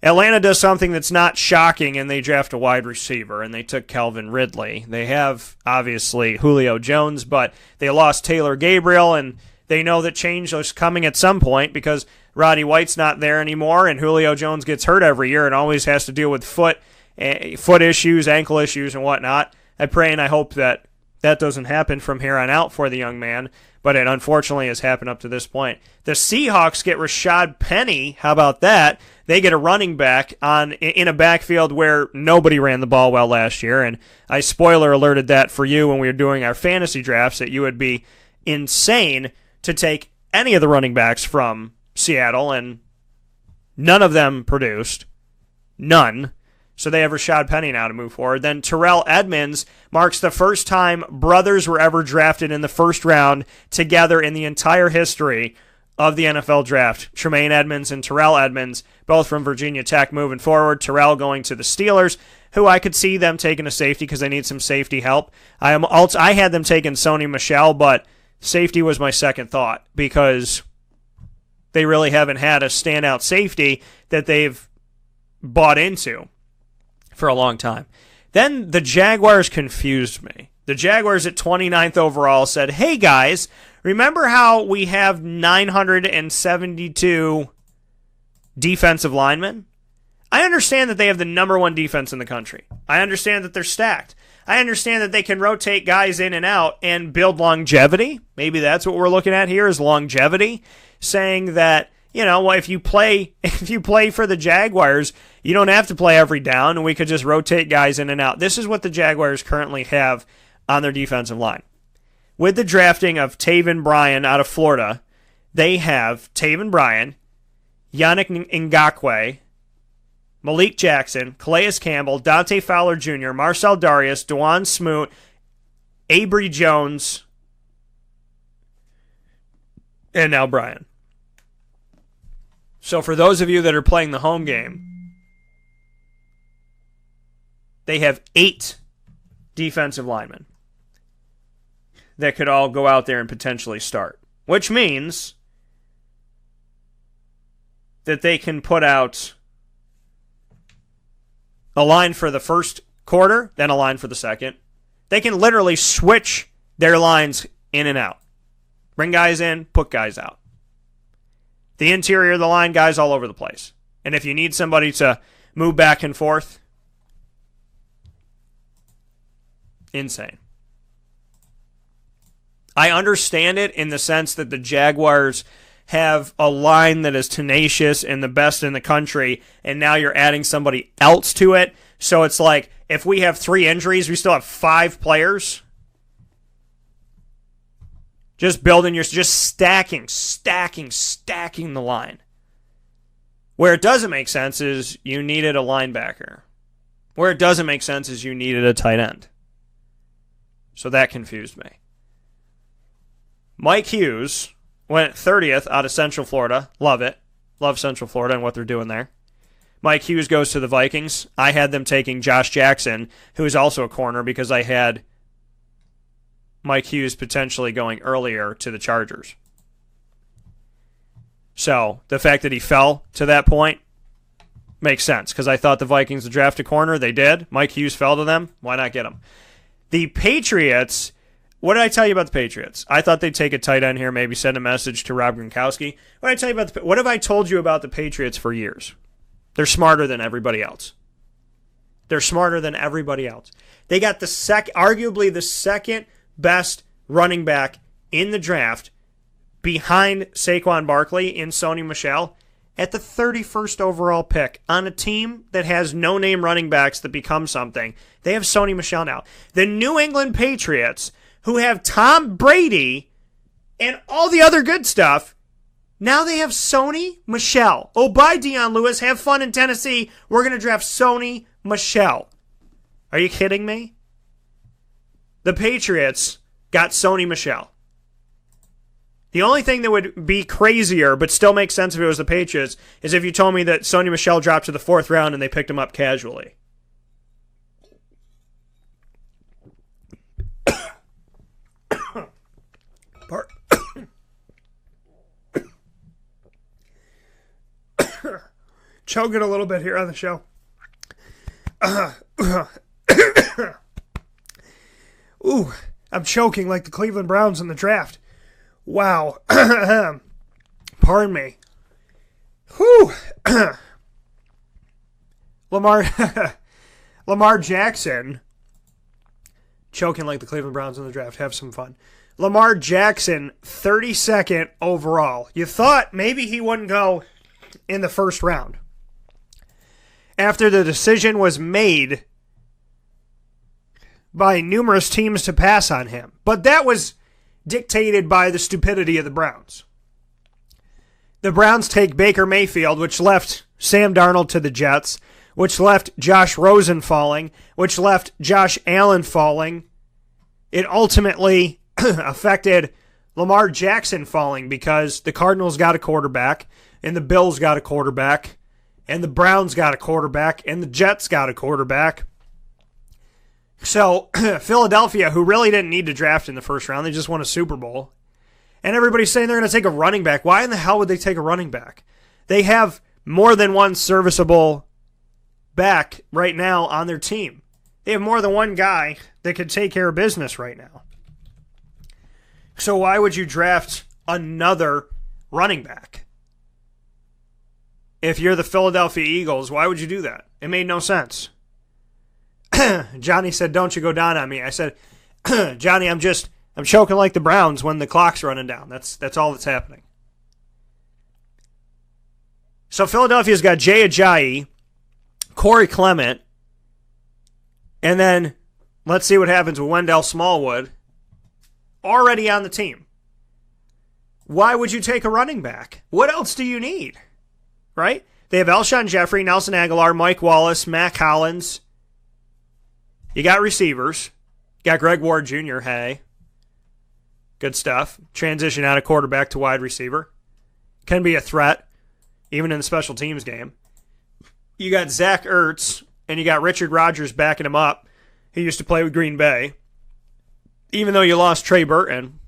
Atlanta does something that's not shocking, and they draft a wide receiver, and they took Calvin Ridley. They have, obviously, Julio Jones, but they lost Taylor Gabriel, and they know that change is coming at some point because Roddy White's not there anymore, and Julio Jones gets hurt every year and always has to deal with foot issues, ankle issues, and whatnot. I pray and I hope that doesn't happen from here on out for the young man, but it unfortunately has happened up to this point. The Seahawks get Rashad Penny. How about that? They get a running back in a backfield where nobody ran the ball well last year, and I spoiler alerted that for you when we were doing our fantasy drafts that you would be insane to take any of the running backs from Seattle, and none of them produced. None. So they have Rashad Penny now to move forward. Then Terrell Edmonds marks the first time brothers were ever drafted in the first round together in the entire history of the NFL draft. Tremaine Edmonds and Terrell Edmonds, both from Virginia Tech, moving forward. Terrell going to the Steelers, who I could see them taking a safety because they need some safety help. I had them taking Sony Michel, but safety was my second thought because they really haven't had a standout safety that they've bought into for a long time. Then the Jaguars confused me. The Jaguars at 29th overall said, hey guys, remember how we have 972 defensive linemen? I understand that they have the number one defense in the country. I understand that they're stacked. I understand that they can rotate guys in and out and build longevity. Maybe that's what we're looking at here is longevity, saying that, well, if you play for the Jaguars, you don't have to play every down, and we could just rotate guys in and out. This is what the Jaguars currently have on their defensive line. With the drafting of Taven Bryan out of Florida, they have Taven Bryan, Yannick Ngakoue, Malik Jackson, Calais Campbell, Dante Fowler Jr., Marcel Darius, Dewan Smoot, Avery Jones, and now Bryan. So for those of you that are playing the home game, they have 8 defensive linemen that could all go out there and potentially start, which means that they can put out a line for the first quarter, then a line for the second. They can literally switch their lines in and out. Bring guys in, put guys out. The interior of the line, guys all over the place. And if you need somebody to move back and forth, insane. I understand it in the sense that the Jaguars have a line that is tenacious and the best in the country, and now you're adding somebody else to it. So it's like, if we have 3 injuries, we still have 5 players. Just stacking the line. Where it doesn't make sense is you needed a linebacker. Where it doesn't make sense is you needed a tight end. So that confused me. Mike Hughes went 30th out of Central Florida. Love it. Love Central Florida and what they're doing there. Mike Hughes goes to the Vikings. I had them taking Josh Jackson, who is also a corner, because I had Mike Hughes potentially going earlier to the Chargers. So the fact that he fell to that point makes sense, because I thought the Vikings would draft a corner. They did. Mike Hughes fell to them. Why not get him? The Patriots... What did I tell you about the Patriots? I thought they'd take a tight end here, maybe send a message to Rob Gronkowski. What have I told you about the Patriots for years? They're smarter than everybody else. They're smarter than everybody else. They got arguably the second best running back in the draft behind Saquon Barkley in Sony Michel at the 31st overall pick on a team that has no-name running backs that become something. They have Sony Michel now. The New England Patriots, who have Tom Brady and all the other good stuff, now they have Sony Michel. Oh, bye, Deion Lewis. Have fun in Tennessee. We're going to draft Sony Michel. Are you kidding me? The Patriots got Sony Michel. The only thing that would be crazier, but still make sense if it was the Patriots, is if you told me that Sony Michel dropped to the 4th round and they picked him up casually. Choking a little bit here on the show. Ooh, I'm choking like the Cleveland Browns in the draft. Wow. Pardon me. Whew. Lamar Jackson. Choking like the Cleveland Browns in the draft. Have some fun. Lamar Jackson, 32nd overall. You thought maybe he wouldn't go in the first round after the decision was made by numerous teams to pass on him. But that was dictated by the stupidity of the Browns. The Browns take Baker Mayfield, which left Sam Darnold to the Jets, which left Josh Rosen falling, which left Josh Allen falling. It ultimately affected Lamar Jackson falling because the Cardinals got a quarterback, and the Bills got a quarterback, and the Browns got a quarterback, and the Jets got a quarterback. So Philadelphia, who really didn't need to draft in the first round, they just won a Super Bowl. And everybody's saying they're going to take a running back. Why in the hell would they take a running back? They have more than one serviceable back right now on their team. They have more than one guy that could take care of business right now. So why would you draft another running back? If you're the Philadelphia Eagles, why would you do that? It made no sense. Johnny said, don't you go down on me. I said, Johnny, I'm choking like the Browns when the clock's running down. That's all that's happening. So Philadelphia's got Jay Ajayi, Corey Clement, and then let's see what happens with Wendell Smallwood already on the team. Why would you take a running back? What else do you need? Right? They have Alshon Jeffrey, Nelson Aguilar, Mike Wallace, Matt Collins. You got receivers. You got Greg Ward Jr., hey. Good stuff. Transition out of quarterback to wide receiver. Can be a threat, even in the special teams game. You got Zach Ertz, and you got Richard Rodgers backing him up. He used to play with Green Bay. Even though you lost Trey Burton.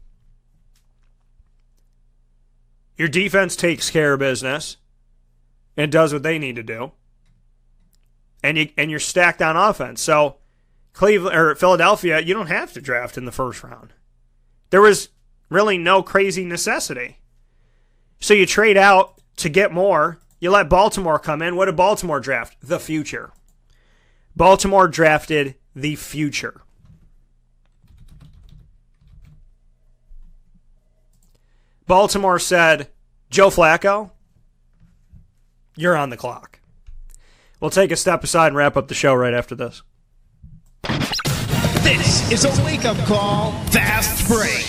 Your defense takes care of business and does what they need to do. And you're stacked on offense. So Cleveland or Philadelphia, you don't have to draft in the first round. There was really no crazy necessity. So you trade out to get more. You let Baltimore come in. What did Baltimore draft? The future. Baltimore drafted the future. Baltimore said, Joe Flacco, you're on the clock. We'll take a step aside and wrap up the show right after this. This is a wake-up call, fast break.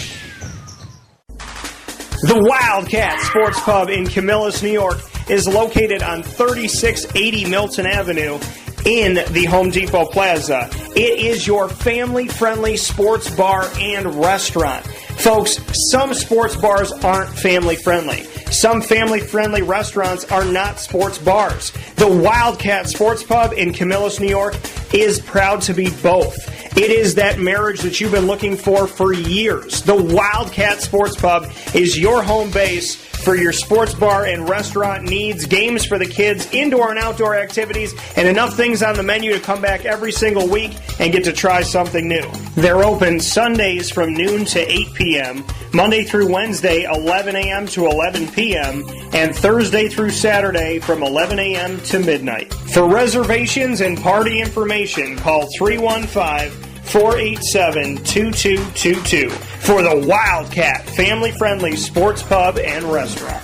The Wildcat Sports Pub in Camillus, New York is located on 3680 Milton Avenue in the Home Depot Plaza. It is your family-friendly sports bar and restaurant. Folks, some sports bars aren't family-friendly. Some family-friendly restaurants are not sports bars. The Wildcat Sports Pub in Camillus, New York is proud to be both. It is that marriage that you've been looking for years. The Wildcat Sports Pub is your home base for your sports bar and restaurant needs, games for the kids, indoor and outdoor activities, and enough things on the menu to come back every single week and get to try something new. They're open Sundays from noon to 8 p.m., Monday through Wednesday, 11 a.m. to 11 p.m., and Thursday through Saturday from 11 a.m. to midnight. For reservations and party information, call 315-487-2222 for the Wildcat family-friendly sports pub and restaurant.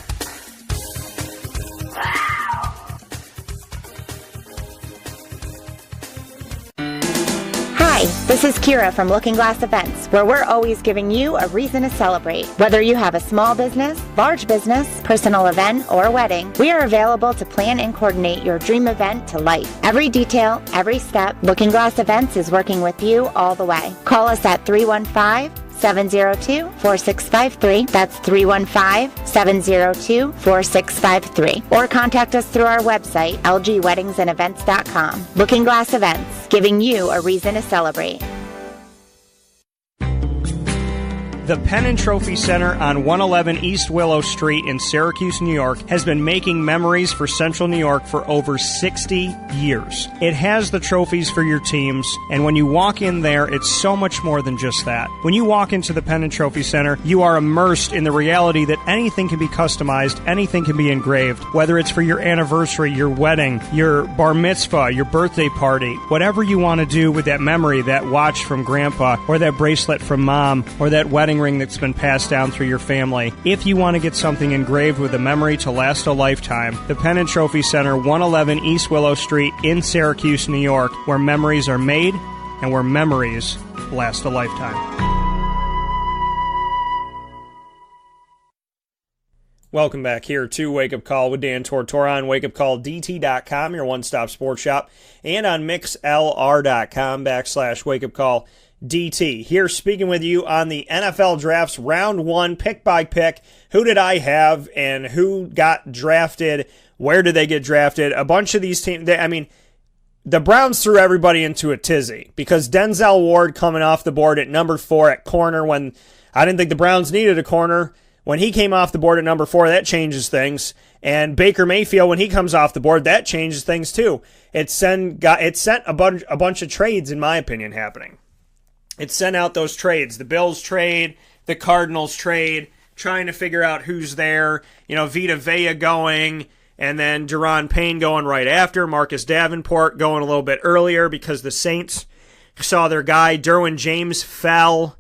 Hi, this is Kira from Looking Glass Events, where we're always giving you a reason to celebrate. Whether you have a small business, large business, personal event, or wedding, we are available to plan and coordinate your dream event to life. Every detail, every step, Looking Glass Events is working with you all the way. Call us at 315-702-4653. That's 315-702-4653. Or contact us through our website, lgweddingsandevents.com. Looking Glass Events, giving you a reason to celebrate. The Penn & Trophy Center on 111 East Willow Street in Syracuse, New York, has been making memories for Central New York for over 60 years. It has the trophies for your teams, and when you walk in there, it's so much more than just that. When you walk into the Penn & Trophy Center, you are immersed in the reality that anything can be customized, anything can be engraved, whether it's for your anniversary, your wedding, your bar mitzvah, your birthday party, whatever you want to do with that memory, that watch from grandpa, or that bracelet from mom, or that wedding ring that's been passed down through your family. If you want to get something engraved with a memory to last a lifetime, the Penn & Trophy Center, 111 East Willow Street in Syracuse, New York, where memories are made and where memories last a lifetime. Welcome back here to Wake Up Call with Dan Tortora on wakeupcalldt.com, your one-stop sports shop, and on mixlr.com/wakeupcall. DT here speaking with you on the NFL Drafts Round 1 pick by pick. Who did I have and who got drafted? Where did they get drafted? A bunch of these teams, the Browns threw everybody into a tizzy because Denzel Ward coming off the board at number 4 at corner when I didn't think the Browns needed a corner. When he came off the board at number 4, that changes things. And Baker Mayfield, when he comes off the board, that changes things too. It sent a bunch of trades, in my opinion, happening. It sent out those trades. The Bills trade, the Cardinals trade, trying to figure out who's there. Vita Vea going, And then Deron Payne going right after. Marcus Davenport going a little bit earlier because the Saints saw their guy. Derwin James fell.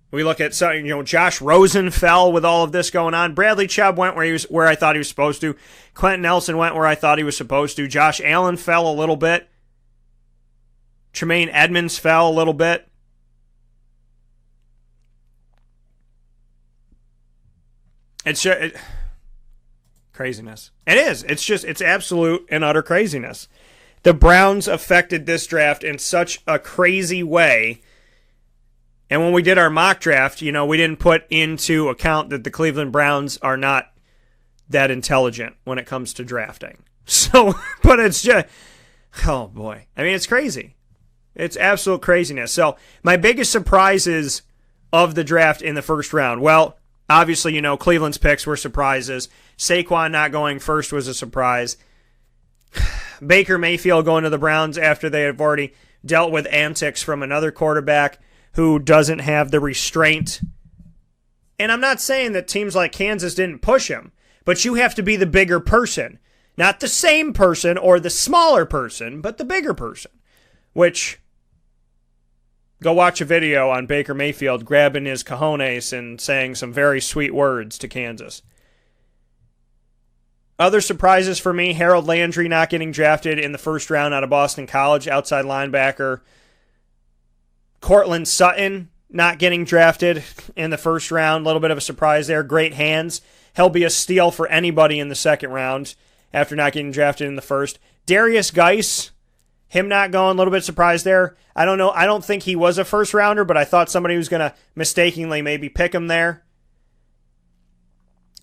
We look at Josh Rosen fell with all of this going on. Bradley Chubb went where I thought he was supposed to. Quentin Nelson went where I thought he was supposed to. Josh Allen fell a little bit. Tremaine Edmonds fell a little bit. It's just, craziness. It is. It's absolute and utter craziness. The Browns affected this draft in such a crazy way. And when we did our mock draft, we didn't put into account that the Cleveland Browns are not that intelligent when it comes to drafting. So, but it's just, oh boy. I mean, it's crazy. It's absolute craziness. So, my biggest surprises of the draft in the first round, well, obviously, Cleveland's picks were surprises. Saquon not going first was a surprise. Baker Mayfield going to the Browns after they have already dealt with antics from another quarterback who doesn't have the restraint. And I'm not saying that teams like Kansas didn't push him, but you have to be the bigger person. Not the same person or the smaller person, but the bigger person. Which, go watch a video on Baker Mayfield grabbing his cojones and saying some very sweet words to Kansas. Other surprises for me, Harold Landry not getting drafted in the first round out of Boston College, outside linebacker. Cortland Sutton not getting drafted in the first round. A little bit of a surprise there. Great hands. He'll be a steal for anybody in the second round after not getting drafted in the first. Darius Geis, him not going, a little bit surprised there. I don't know. I don't think he was a first rounder, but I thought somebody was going to mistakenly maybe pick him there.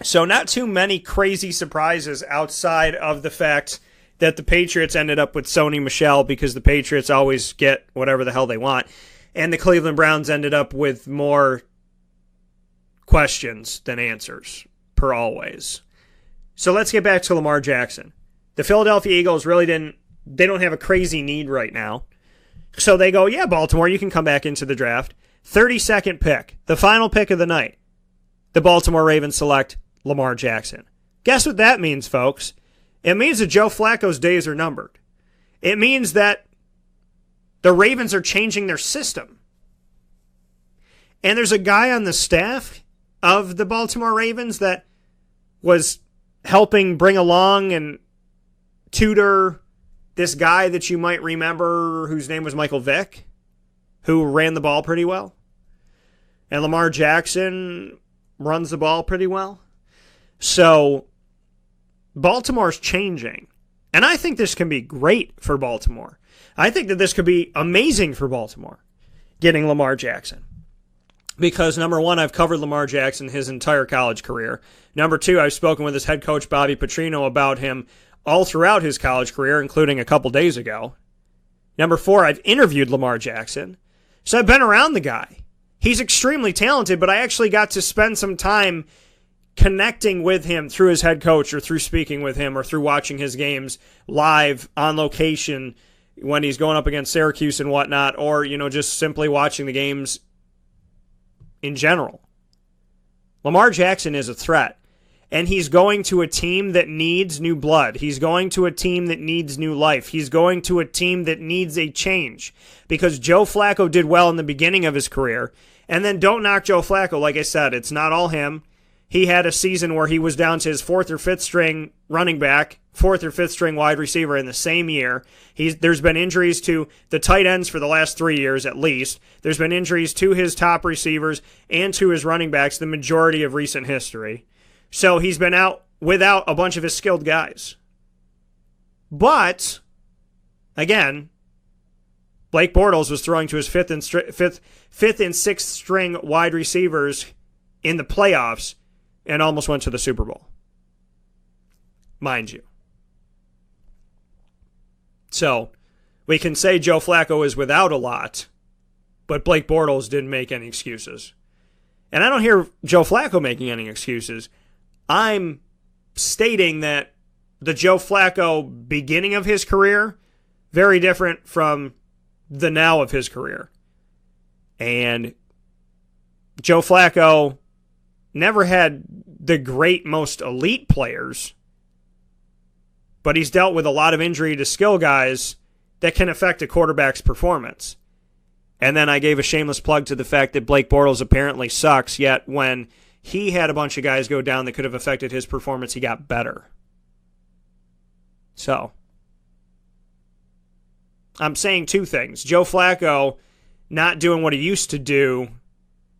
So not too many crazy surprises outside of the fact that the Patriots ended up with Sony Michel because the Patriots always get whatever the hell they want. And the Cleveland Browns ended up with more questions than answers, per always. So let's get back to Lamar Jackson. The Philadelphia Eagles really they don't have a crazy need right now. So they go, yeah, Baltimore, you can come back into the draft. 32nd pick, the final pick of the night. The Baltimore Ravens select Lamar Jackson. Guess what that means, folks? It means that Joe Flacco's days are numbered. It means that the Ravens are changing their system. And there's a guy on the staff of the Baltimore Ravens that was helping bring along and tutor this guy that you might remember whose name was Michael Vick, who ran the ball pretty well. And Lamar Jackson runs the ball pretty well. So Baltimore's changing. And I think this can be great for Baltimore. I think that this could be amazing for Baltimore, getting Lamar Jackson. Because, number one, I've covered Lamar Jackson his entire college career. Number two, I've spoken with his head coach, Bobby Petrino, about him all throughout his college career, including a couple days ago. Number four, I've interviewed Lamar Jackson. So I've been around the guy. He's extremely talented, but I actually got to spend some time connecting with him through his head coach or through speaking with him or through watching his games live on location when he's going up against Syracuse and whatnot, or, just simply watching the games in general. Lamar Jackson is a threat, and he's going to a team that needs new blood. He's going to a team that needs new life. He's going to a team that needs a change, because Joe Flacco did well in the beginning of his career, and then don't knock Joe Flacco. Like I said, it's not all him. He had a season where he was down to his fourth or fifth string running back, fourth or fifth string wide receiver in the same year. There's been injuries to the tight ends for the last 3 years at least. There's been injuries to his top receivers and to his running backs the majority of recent history. So he's been out without a bunch of his skilled guys. But, again, Blake Bortles was throwing to his fifth and sixth string wide receivers in the playoffs and almost went to the Super Bowl. Mind you. So, we can say Joe Flacco is without a lot, but Blake Bortles didn't make any excuses. And I don't hear Joe Flacco making any excuses. I'm stating that the Joe Flacco beginning of his career, very different from the now of his career. And Joe Flacco never had the great, most elite players, but he's dealt with a lot of injury to skill guys that can affect a quarterback's performance. And then I gave a shameless plug to the fact that Blake Bortles apparently sucks, yet when he had a bunch of guys go down that could have affected his performance, he got better. So, I'm saying two things. Joe Flacco not doing what he used to do,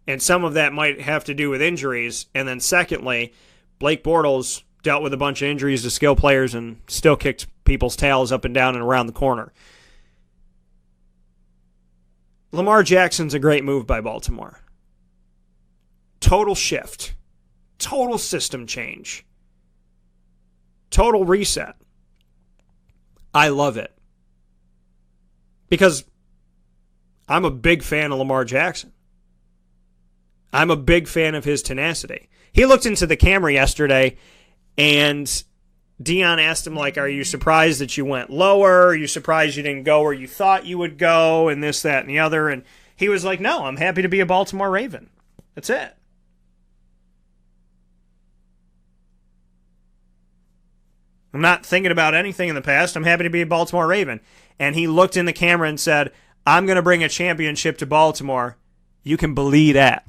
and some of that might have to do with injuries. And then secondly, Blake Bortles dealt with a bunch of injuries to skill players and still kicked people's tails up and down and around the corner. Lamar Jackson's a great move by Baltimore. Total shift. Total system change. Total reset. I love it. Because I'm a big fan of Lamar Jackson. I'm a big fan of his tenacity. He looked into the camera yesterday, and Dion asked him, like, are you surprised that you went lower? Are you surprised you didn't go where you thought you would go? And this, that, and the other. And he was like, no, I'm happy to be a Baltimore Raven. That's it. I'm not thinking about anything in the past. I'm happy to be a Baltimore Raven. And he looked in the camera and said, I'm going to bring a championship to Baltimore. You can believe that.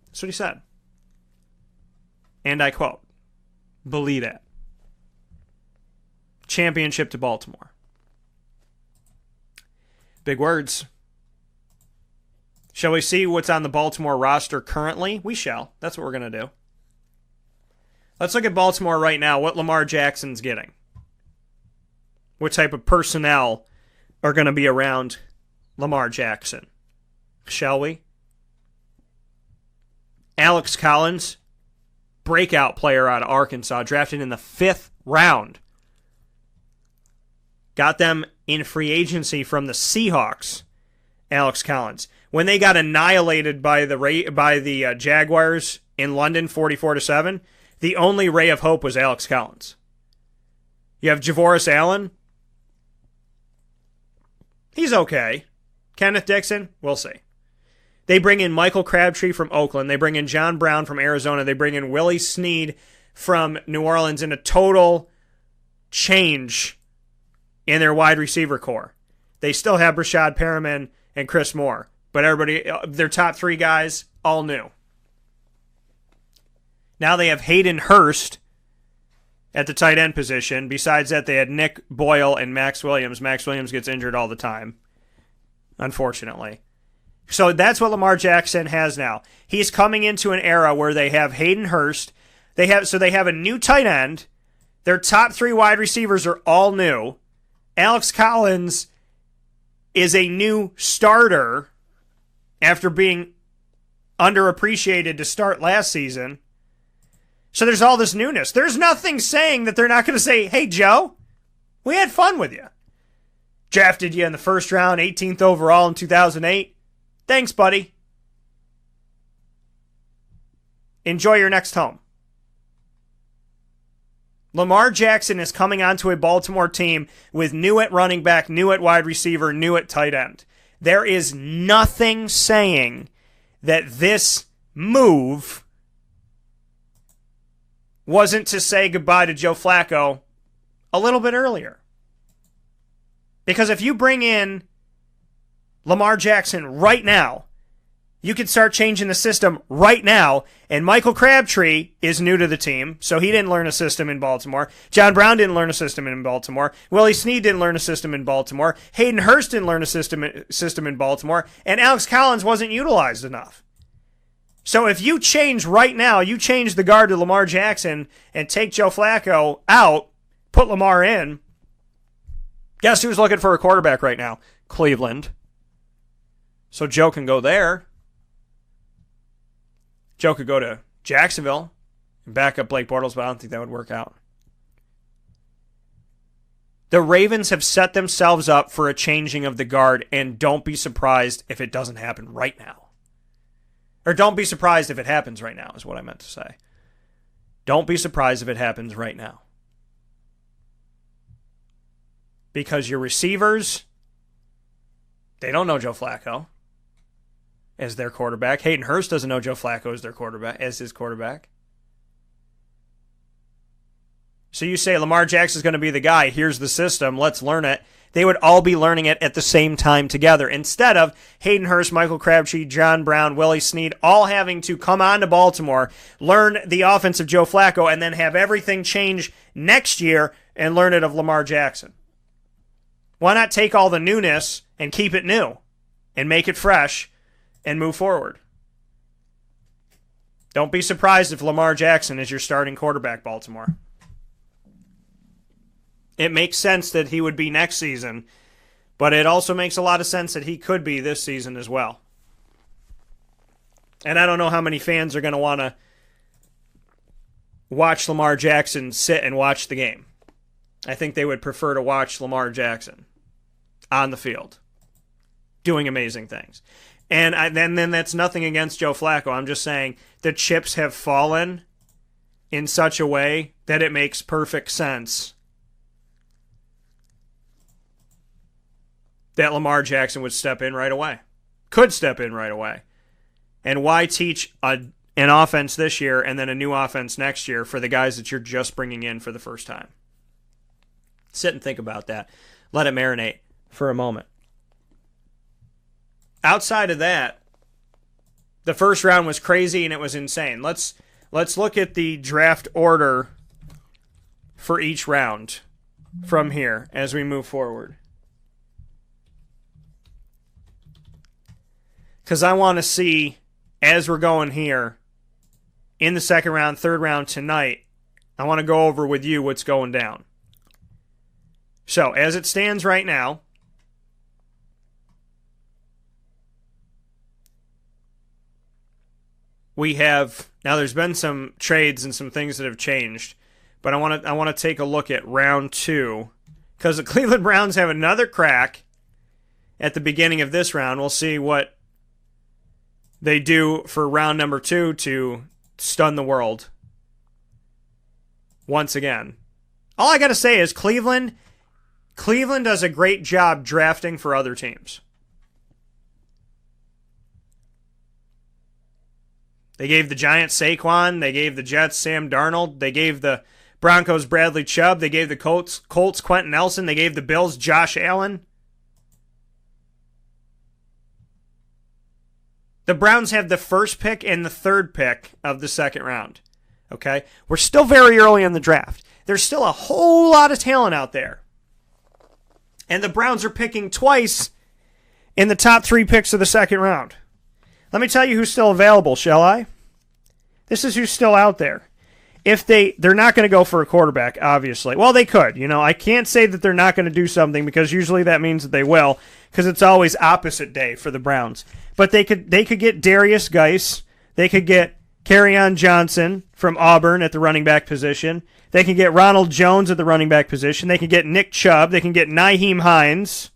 That's what he said. And I quote, believe that. Championship to Baltimore. Big words. Shall we see what's on the Baltimore roster currently? We shall. That's what we're going to do. Let's look at Baltimore right now, what Lamar Jackson's getting. What type of personnel are going to be around Lamar Jackson. Shall we? Alex Collins, breakout player out of Arkansas, drafted in the 5th round. Got them in free agency from the Seahawks, Alex Collins. When they got annihilated by the Jaguars in London 44-7, the only ray of hope was Alex Collins. You have Javoris Allen. He's okay. Kenneth Dixon, we'll see. They bring in Michael Crabtree from Oakland. They bring in John Brown from Arizona. They bring in Willie Snead from New Orleans in a total change in their wide receiver core. They still have Rashad Perriman and Chris Moore, but everybody, their top 3 guys, all new. Now they have Hayden Hurst at the tight end position. Besides that, they had Nick Boyle and Max Williams. Max Williams gets injured all the time, unfortunately. So that's what Lamar Jackson has now. He's coming into an era where they have Hayden Hurst. They have a new tight end. Their top 3 wide receivers are all new. Alex Collins is a new starter after being underappreciated to start last season. So there's all this newness. There's nothing saying that they're not going to say, hey, Joe, we had fun with you. Drafted you in the 1st round, 18th overall in 2008. Thanks, buddy. Enjoy your next home. Lamar Jackson is coming onto a Baltimore team with new at running back, new at wide receiver, new at tight end. There is nothing saying that this move wasn't to say goodbye to Joe Flacco a little bit earlier. Because if you bring in Lamar Jackson right now, you could start changing the system right now. And Michael Crabtree is new to the team, so he didn't learn a system in Baltimore. John Brown didn't learn a system in Baltimore. Willie Snead didn't learn a system in Baltimore. Hayden Hurst didn't learn a system in Baltimore. And Alex Collins wasn't utilized enough. So if you change right now, you change the guard to Lamar Jackson and take Joe Flacco out, put Lamar in, guess who's looking for a quarterback right now? Cleveland. So Joe can go there. Joe could go to Jacksonville and back up Blake Bortles, but I don't think that would work out. The Ravens have set themselves up for a changing of the guard, and don't be surprised if it doesn't happen right now. Or don't be surprised if it happens right now, is what I meant to say. Don't be surprised if it happens right now. Because your receivers, they don't know Joe Flacco as their quarterback. Hayden Hurst doesn't know Joe Flacco as their quarterback, as his quarterback. So you say Lamar Jackson's going to be the guy. Here's the system. Let's learn it. They would all be learning it at the same time together instead of Hayden Hurst, Michael Crabtree, John Brown, Willie Snead all having to come on to Baltimore, learn the offense of Joe Flacco, and then have everything change next year and learn it of Lamar Jackson. Why not take all the newness and keep it new and make it fresh and move forward? Don't be surprised if Lamar Jackson is your starting quarterback, Baltimore. It makes sense that he would be next season, but it also makes a lot of sense that he could be this season as well. And I don't know how many fans are going to want to watch Lamar Jackson sit and watch the game. I think they would prefer to watch Lamar Jackson on the field doing amazing things. And then that's nothing against Joe Flacco. I'm just saying the chips have fallen in such a way that it makes perfect sense that Lamar Jackson would step in right away. Could step in right away. And why teach an offense this year and then a new offense next year for the guys that you're just bringing in for the first time? Sit and think about that. Let it marinate for a moment. Outside of that, the first round was crazy and it was insane. Let's look at the draft order for each round from here as we move forward. Because I want to see, as we're going here, in the second round, third round tonight, I want to go over with you what's going down. So, as it stands right now, we have, now there's been some trades and some things that have changed, but I want to take a look at round 2, because the Cleveland Browns have another crack at the beginning of this round. We'll see what they do for round number 2 to stun the world once again. All I got to say is Cleveland does a great job drafting for other teams. They gave the Giants Saquon. They gave the Jets Sam Darnold. They gave the Broncos Bradley Chubb. They gave the Colts Quentin Nelson. They gave the Bills Josh Allen. The Browns have the first pick and the third pick of the second round. Okay? We're still very early in the draft. There's still a whole lot of talent out there. And the Browns are picking twice in the top 3 picks of the second round. Let me tell you who's still available, shall I? This is who's still out there. If they're not going to go for a quarterback, obviously. Well, they could. I can't say that they're not going to do something because usually that means that they will, because it's always opposite day for the Browns. But they could get Darius Geis. They could get Kerryon Johnson from Auburn at the running back position. They can get Ronald Jones at the running back position. They can get Nick Chubb. They can get Nyheim Hines.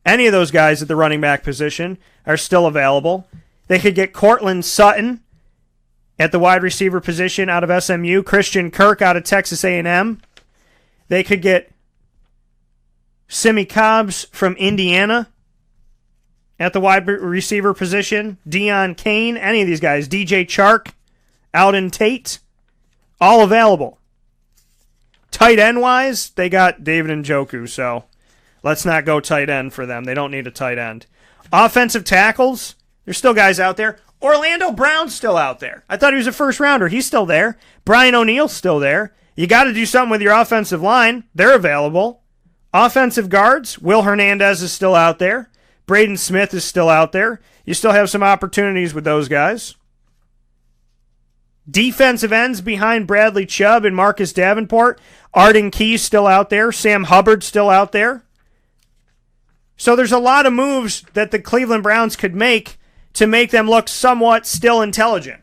Any of those guys at the running back position are still available. They could get Cortland Sutton at the wide receiver position out of SMU. Christian Kirk out of Texas A&M. They could get Simi Cobbs from Indiana at the wide receiver position. Deion Kane, any of these guys. DJ Chark, Alden Tate, all available. Tight end-wise, they got David Njoku, so let's not go tight end for them. They don't need a tight end. Offensive tackles, there's still guys out there. Orlando Brown's still out there. I thought he was a first-rounder. He's still there. Brian O'Neill's still there. You got to do something with your offensive line. They're available. Offensive guards, Will Hernandez is still out there. Braden Smith is still out there. You still have some opportunities with those guys. Defensive ends behind Bradley Chubb and Marcus Davenport. Arden Key's still out there. Sam Hubbard's still out there. So there's a lot of moves that the Cleveland Browns could make to make them look somewhat still intelligent.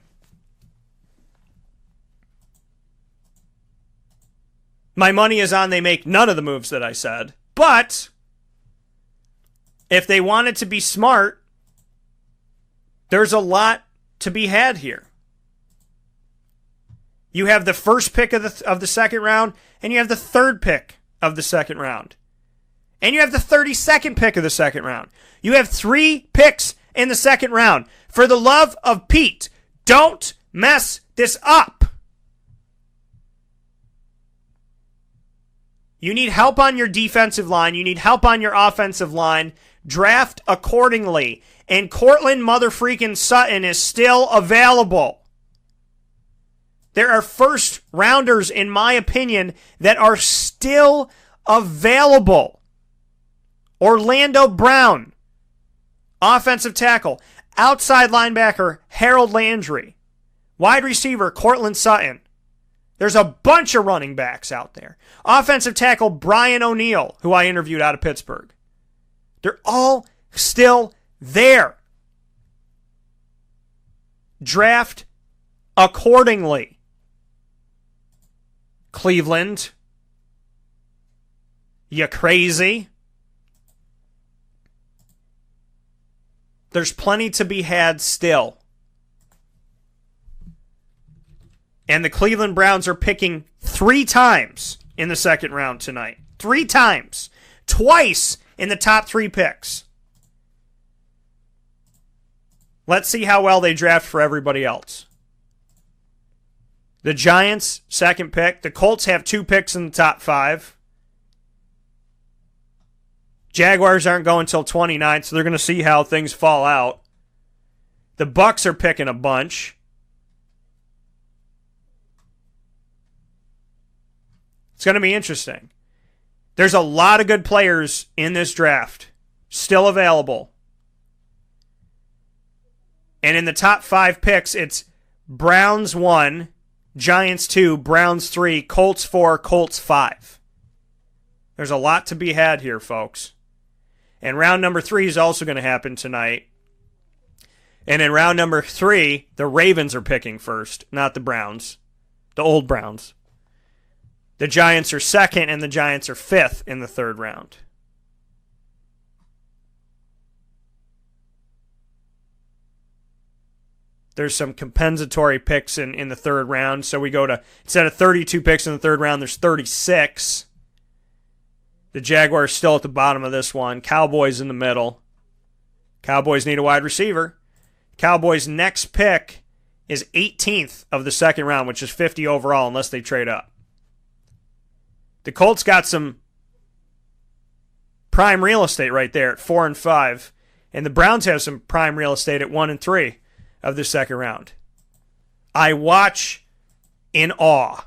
My money is on they make none of the moves that I said. But if they wanted to be smart, there's a lot to be had here. You have the first pick of the second round, and you have the third pick of the second round. And you have the 32nd pick of the second round. You have 3 picks in the second round. For the love of Pete, don't mess this up. You need help on your defensive line. You need help on your offensive line. Draft accordingly. And Cortland motherfreaking Sutton is still available. There are first rounders, in my opinion, that are still available. Orlando Brown, offensive tackle. Outside linebacker, Harold Landry. Wide receiver, Cortland Sutton. There's a bunch of running backs out there. Offensive tackle, Brian O'Neill, who I interviewed out of Pittsburgh. They're all still there. Draft accordingly. Cleveland. You crazy? There's plenty to be had still. And the Cleveland Browns are picking 3 times in the second round tonight. 3 times. Twice in the top 3 picks. Let's see how well they draft for everybody else. The Giants, second pick. The Colts have 2 picks in the top 5. Jaguars aren't going until 29, so they're going to see how things fall out. The Bucks are picking a bunch. It's going to be interesting. There's a lot of good players in this draft still available. And in the top 5 picks, it's Browns 1, Giants 2, Browns 3, Colts 4, Colts 5. There's a lot to be had here, folks. And round number 3 is also going to happen tonight. And in round number 3, the Ravens are picking first, not the Browns. The old Browns. The Giants are second, and the Giants are 5th in the 3rd round. There's some compensatory picks in the 3rd round. So we go to, instead of 32 picks in the 3rd round, there's 36. The Jaguars still at the bottom of this one. Cowboys in the middle. Cowboys need a wide receiver. Cowboys' next pick is 18th of the 2nd round, which is 50 overall unless they trade up. The Colts got some prime real estate right there at 4 and 5. And the Browns have some prime real estate at 1 and 3 of the 2nd round. I watch in awe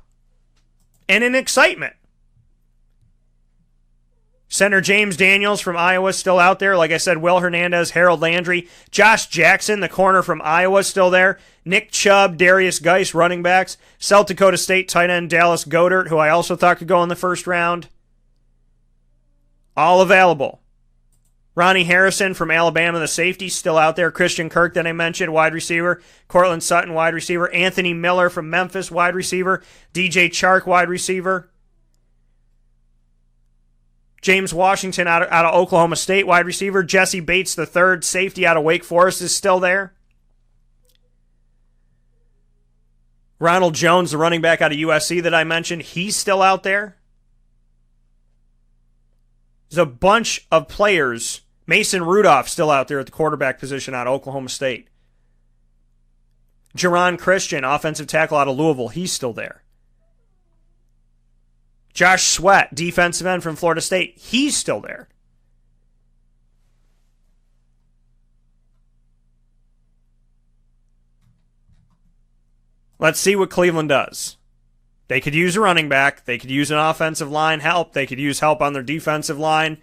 and in excitement. Center James Daniels from Iowa still out there. Like I said, Will Hernandez, Harold Landry. Josh Jackson, the corner from Iowa, still there. Nick Chubb, Darius Geis, running backs. South Dakota State tight end Dallas Goedert, who I also thought could go in the 1st round. All available. Ronnie Harrison from Alabama, the safety, still out there. Christian Kirk that I mentioned, wide receiver. Cortland Sutton, wide receiver. Anthony Miller from Memphis, wide receiver. DJ Chark, wide receiver. James Washington out of Oklahoma State, wide receiver. Jesse Bates, the 3rd safety out of Wake Forest, is still there. Ronald Jones, the running back out of USC that I mentioned, he's still out there. There's a bunch of players. Mason Rudolph still out there at the quarterback position out of Oklahoma State. Jerron Christian, offensive tackle out of Louisville, he's still there. Josh Sweat, defensive end from Florida State, he's still there. Let's see what Cleveland does. They could use a running back. They could use an offensive line help. They could use help on their defensive line.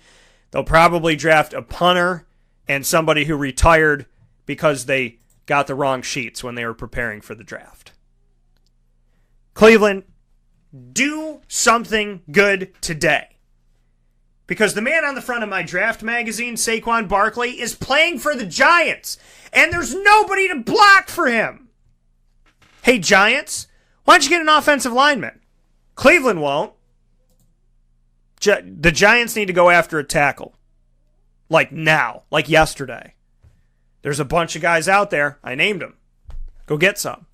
They'll probably draft a punter and somebody who retired because they got the wrong sheets when they were preparing for the draft. Cleveland, do something good today. Because the man on the front of my draft magazine, Saquon Barkley, is playing for the Giants. And there's nobody to block for him. Hey, Giants, why don't you get an offensive lineman? Cleveland won't. The Giants need to go after a tackle. Like now. Like yesterday. There's a bunch of guys out there. I named them. Go get some.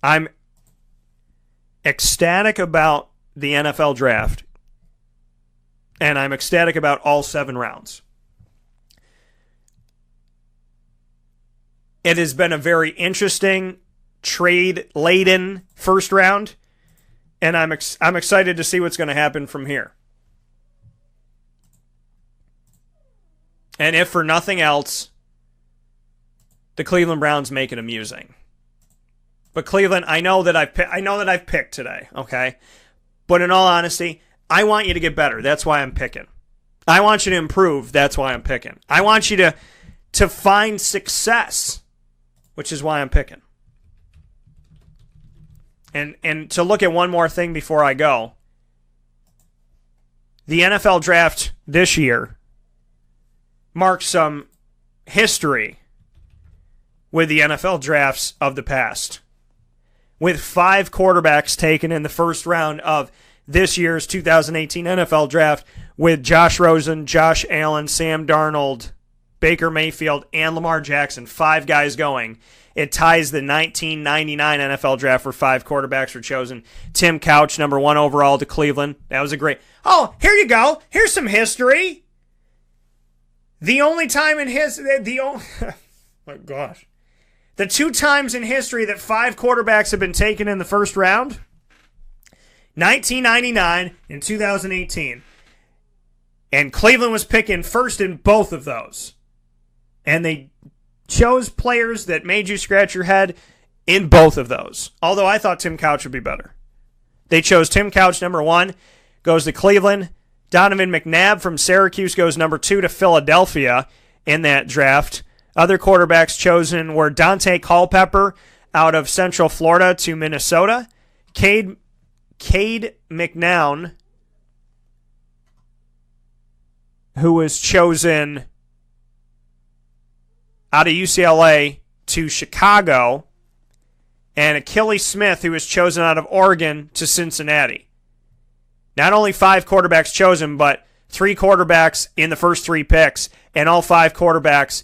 I'm ecstatic about the NFL draft. And I'm ecstatic about all 7 rounds. It has been a very interesting trade-laden first round, and I'm excited to see what's going to happen from here. And if for nothing else, the Cleveland Browns make it amusing. But Cleveland, I know that I've picked today, okay? But in all honesty, I want you to get better. That's why I'm picking. I want you to improve. That's why I'm picking. I want you to find success, which is why I'm picking. And to look at one more thing before I go, the NFL draft this year marks some history with the NFL drafts of the past, with 5 quarterbacks taken in the first round of this year's 2018 NFL draft, with Josh Rosen, Josh Allen, Sam Darnold, Baker Mayfield, and Lamar Jackson, 5 guys going. It ties the 1999 NFL draft where 5 quarterbacks were chosen. Tim Couch, number 1 overall to Cleveland. That was a great... Oh, here you go. Here's some history. The only time in oh my gosh. The 2 times in history that 5 quarterbacks have been taken in the first round, 1999 and 2018. And Cleveland was picking first in both of those. And they chose players that made you scratch your head in both of those. Although I thought Tim Couch would be better. They chose Tim Couch, number 1, goes to Cleveland. Donovan McNabb from Syracuse goes number 2 to Philadelphia in that draft. Other quarterbacks chosen were Dante Culpepper out of Central Florida to Minnesota. Cade McNown, who was chosen out of UCLA to Chicago, and Achilles Smith, who was chosen out of Oregon to Cincinnati. Not only 5 quarterbacks chosen, but 3 quarterbacks in the first 3 picks, and all 5 quarterbacks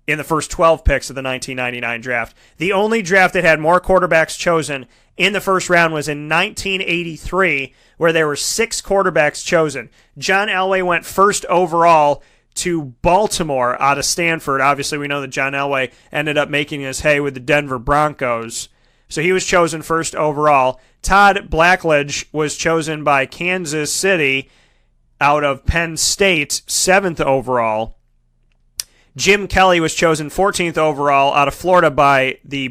in the first 12 picks of the 1999 draft. The only draft that had more quarterbacks chosen in the first round was in 1983, where there were 6 quarterbacks chosen. John Elway went first overall to Baltimore out of Stanford. Obviously, we know that John Elway ended up making his hay with the Denver Broncos. So he was chosen first overall. Todd Blackledge was chosen by Kansas City out of Penn State, 7th overall. Jim Kelly was chosen 14th overall out of Florida by the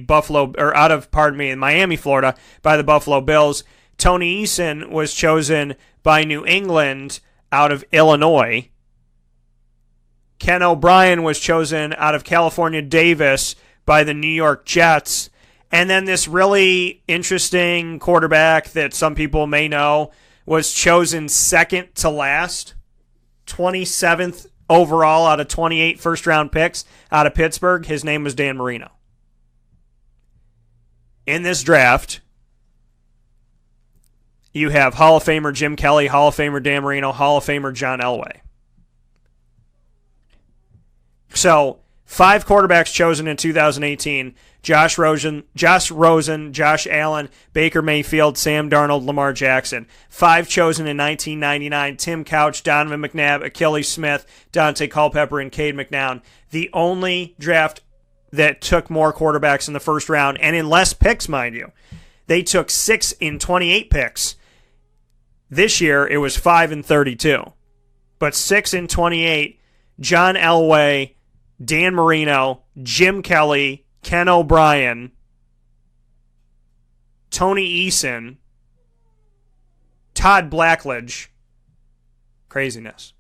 Miami, Florida, by the Buffalo Bills. Tony Eason was chosen by New England out of Illinois. Ken O'Brien was chosen out of California Davis by the New York Jets. And then this really interesting quarterback that some people may know was chosen second to last, 27th overall out of 28 first-round picks out of Pittsburgh. His name was Dan Marino. In this draft, you have Hall of Famer Jim Kelly, Hall of Famer Dan Marino, Hall of Famer John Elway. So, 5 quarterbacks chosen in 2018. Josh Rosen, Josh Allen, Baker Mayfield, Sam Darnold, Lamar Jackson. 5 chosen in 1999. Tim Couch, Donovan McNabb, Achilles Smith, Dante Culpepper, and Cade McNown. The only draft that took more quarterbacks in the first round, and in less picks, mind you. They took 6 in 28 picks. This year, it was 5 in 32. But 6 in 28, John Elway, Dan Marino, Jim Kelly, Ken O'Brien, Tony Eason, Todd Blackledge. Craziness.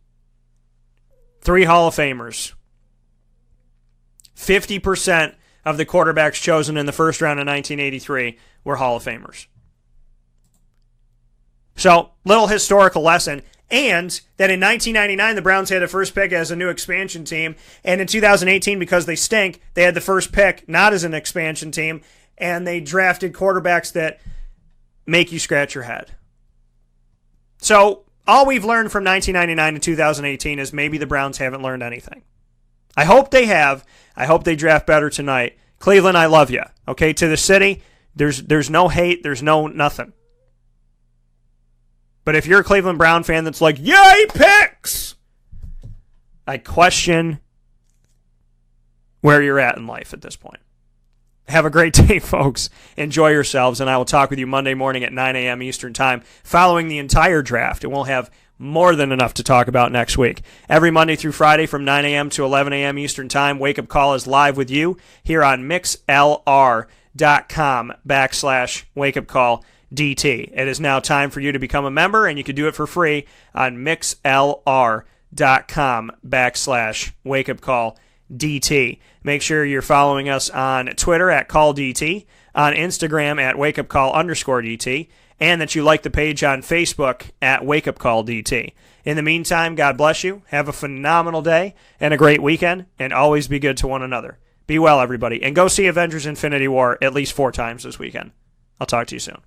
3 Hall of Famers. 50% of the quarterbacks chosen in the first round in 1983 were Hall of Famers. So, little historical lesson. And that in 1999, the Browns had the first pick as a new expansion team. And in 2018, because they stink, they had the first pick not as an expansion team. And they drafted quarterbacks that make you scratch your head. So, all we've learned from 1999 to 2018 is maybe the Browns haven't learned anything. I hope they have. I hope they draft better tonight. Cleveland, I love you. Okay, to the city, there's no hate, there's no nothing. But if you're a Cleveland Brown fan that's like, yay, picks! I question where you're at in life at this point. Have a great day, folks. Enjoy yourselves, and I will talk with you Monday morning at 9 a.m. Eastern Time following the entire draft, and we'll have more than enough to talk about next week. Every Monday through Friday from 9 a.m. to 11 a.m. Eastern Time, Wake Up Call is live with you here on mixlr.com/wakeupcalldt. It is now time for you to become a member, and you can do it for free on mixlr.com/wakeupcalldt. Make sure you're following us on Twitter at CallDT, on Instagram at wakeupcall_DT, and that you like the page on Facebook at wakeupcalldt. In the meantime, God bless you. Have a phenomenal day and a great weekend, and always be good to one another. Be well, everybody, and go see Avengers Infinity War at least 4 times this weekend. I'll talk to you soon.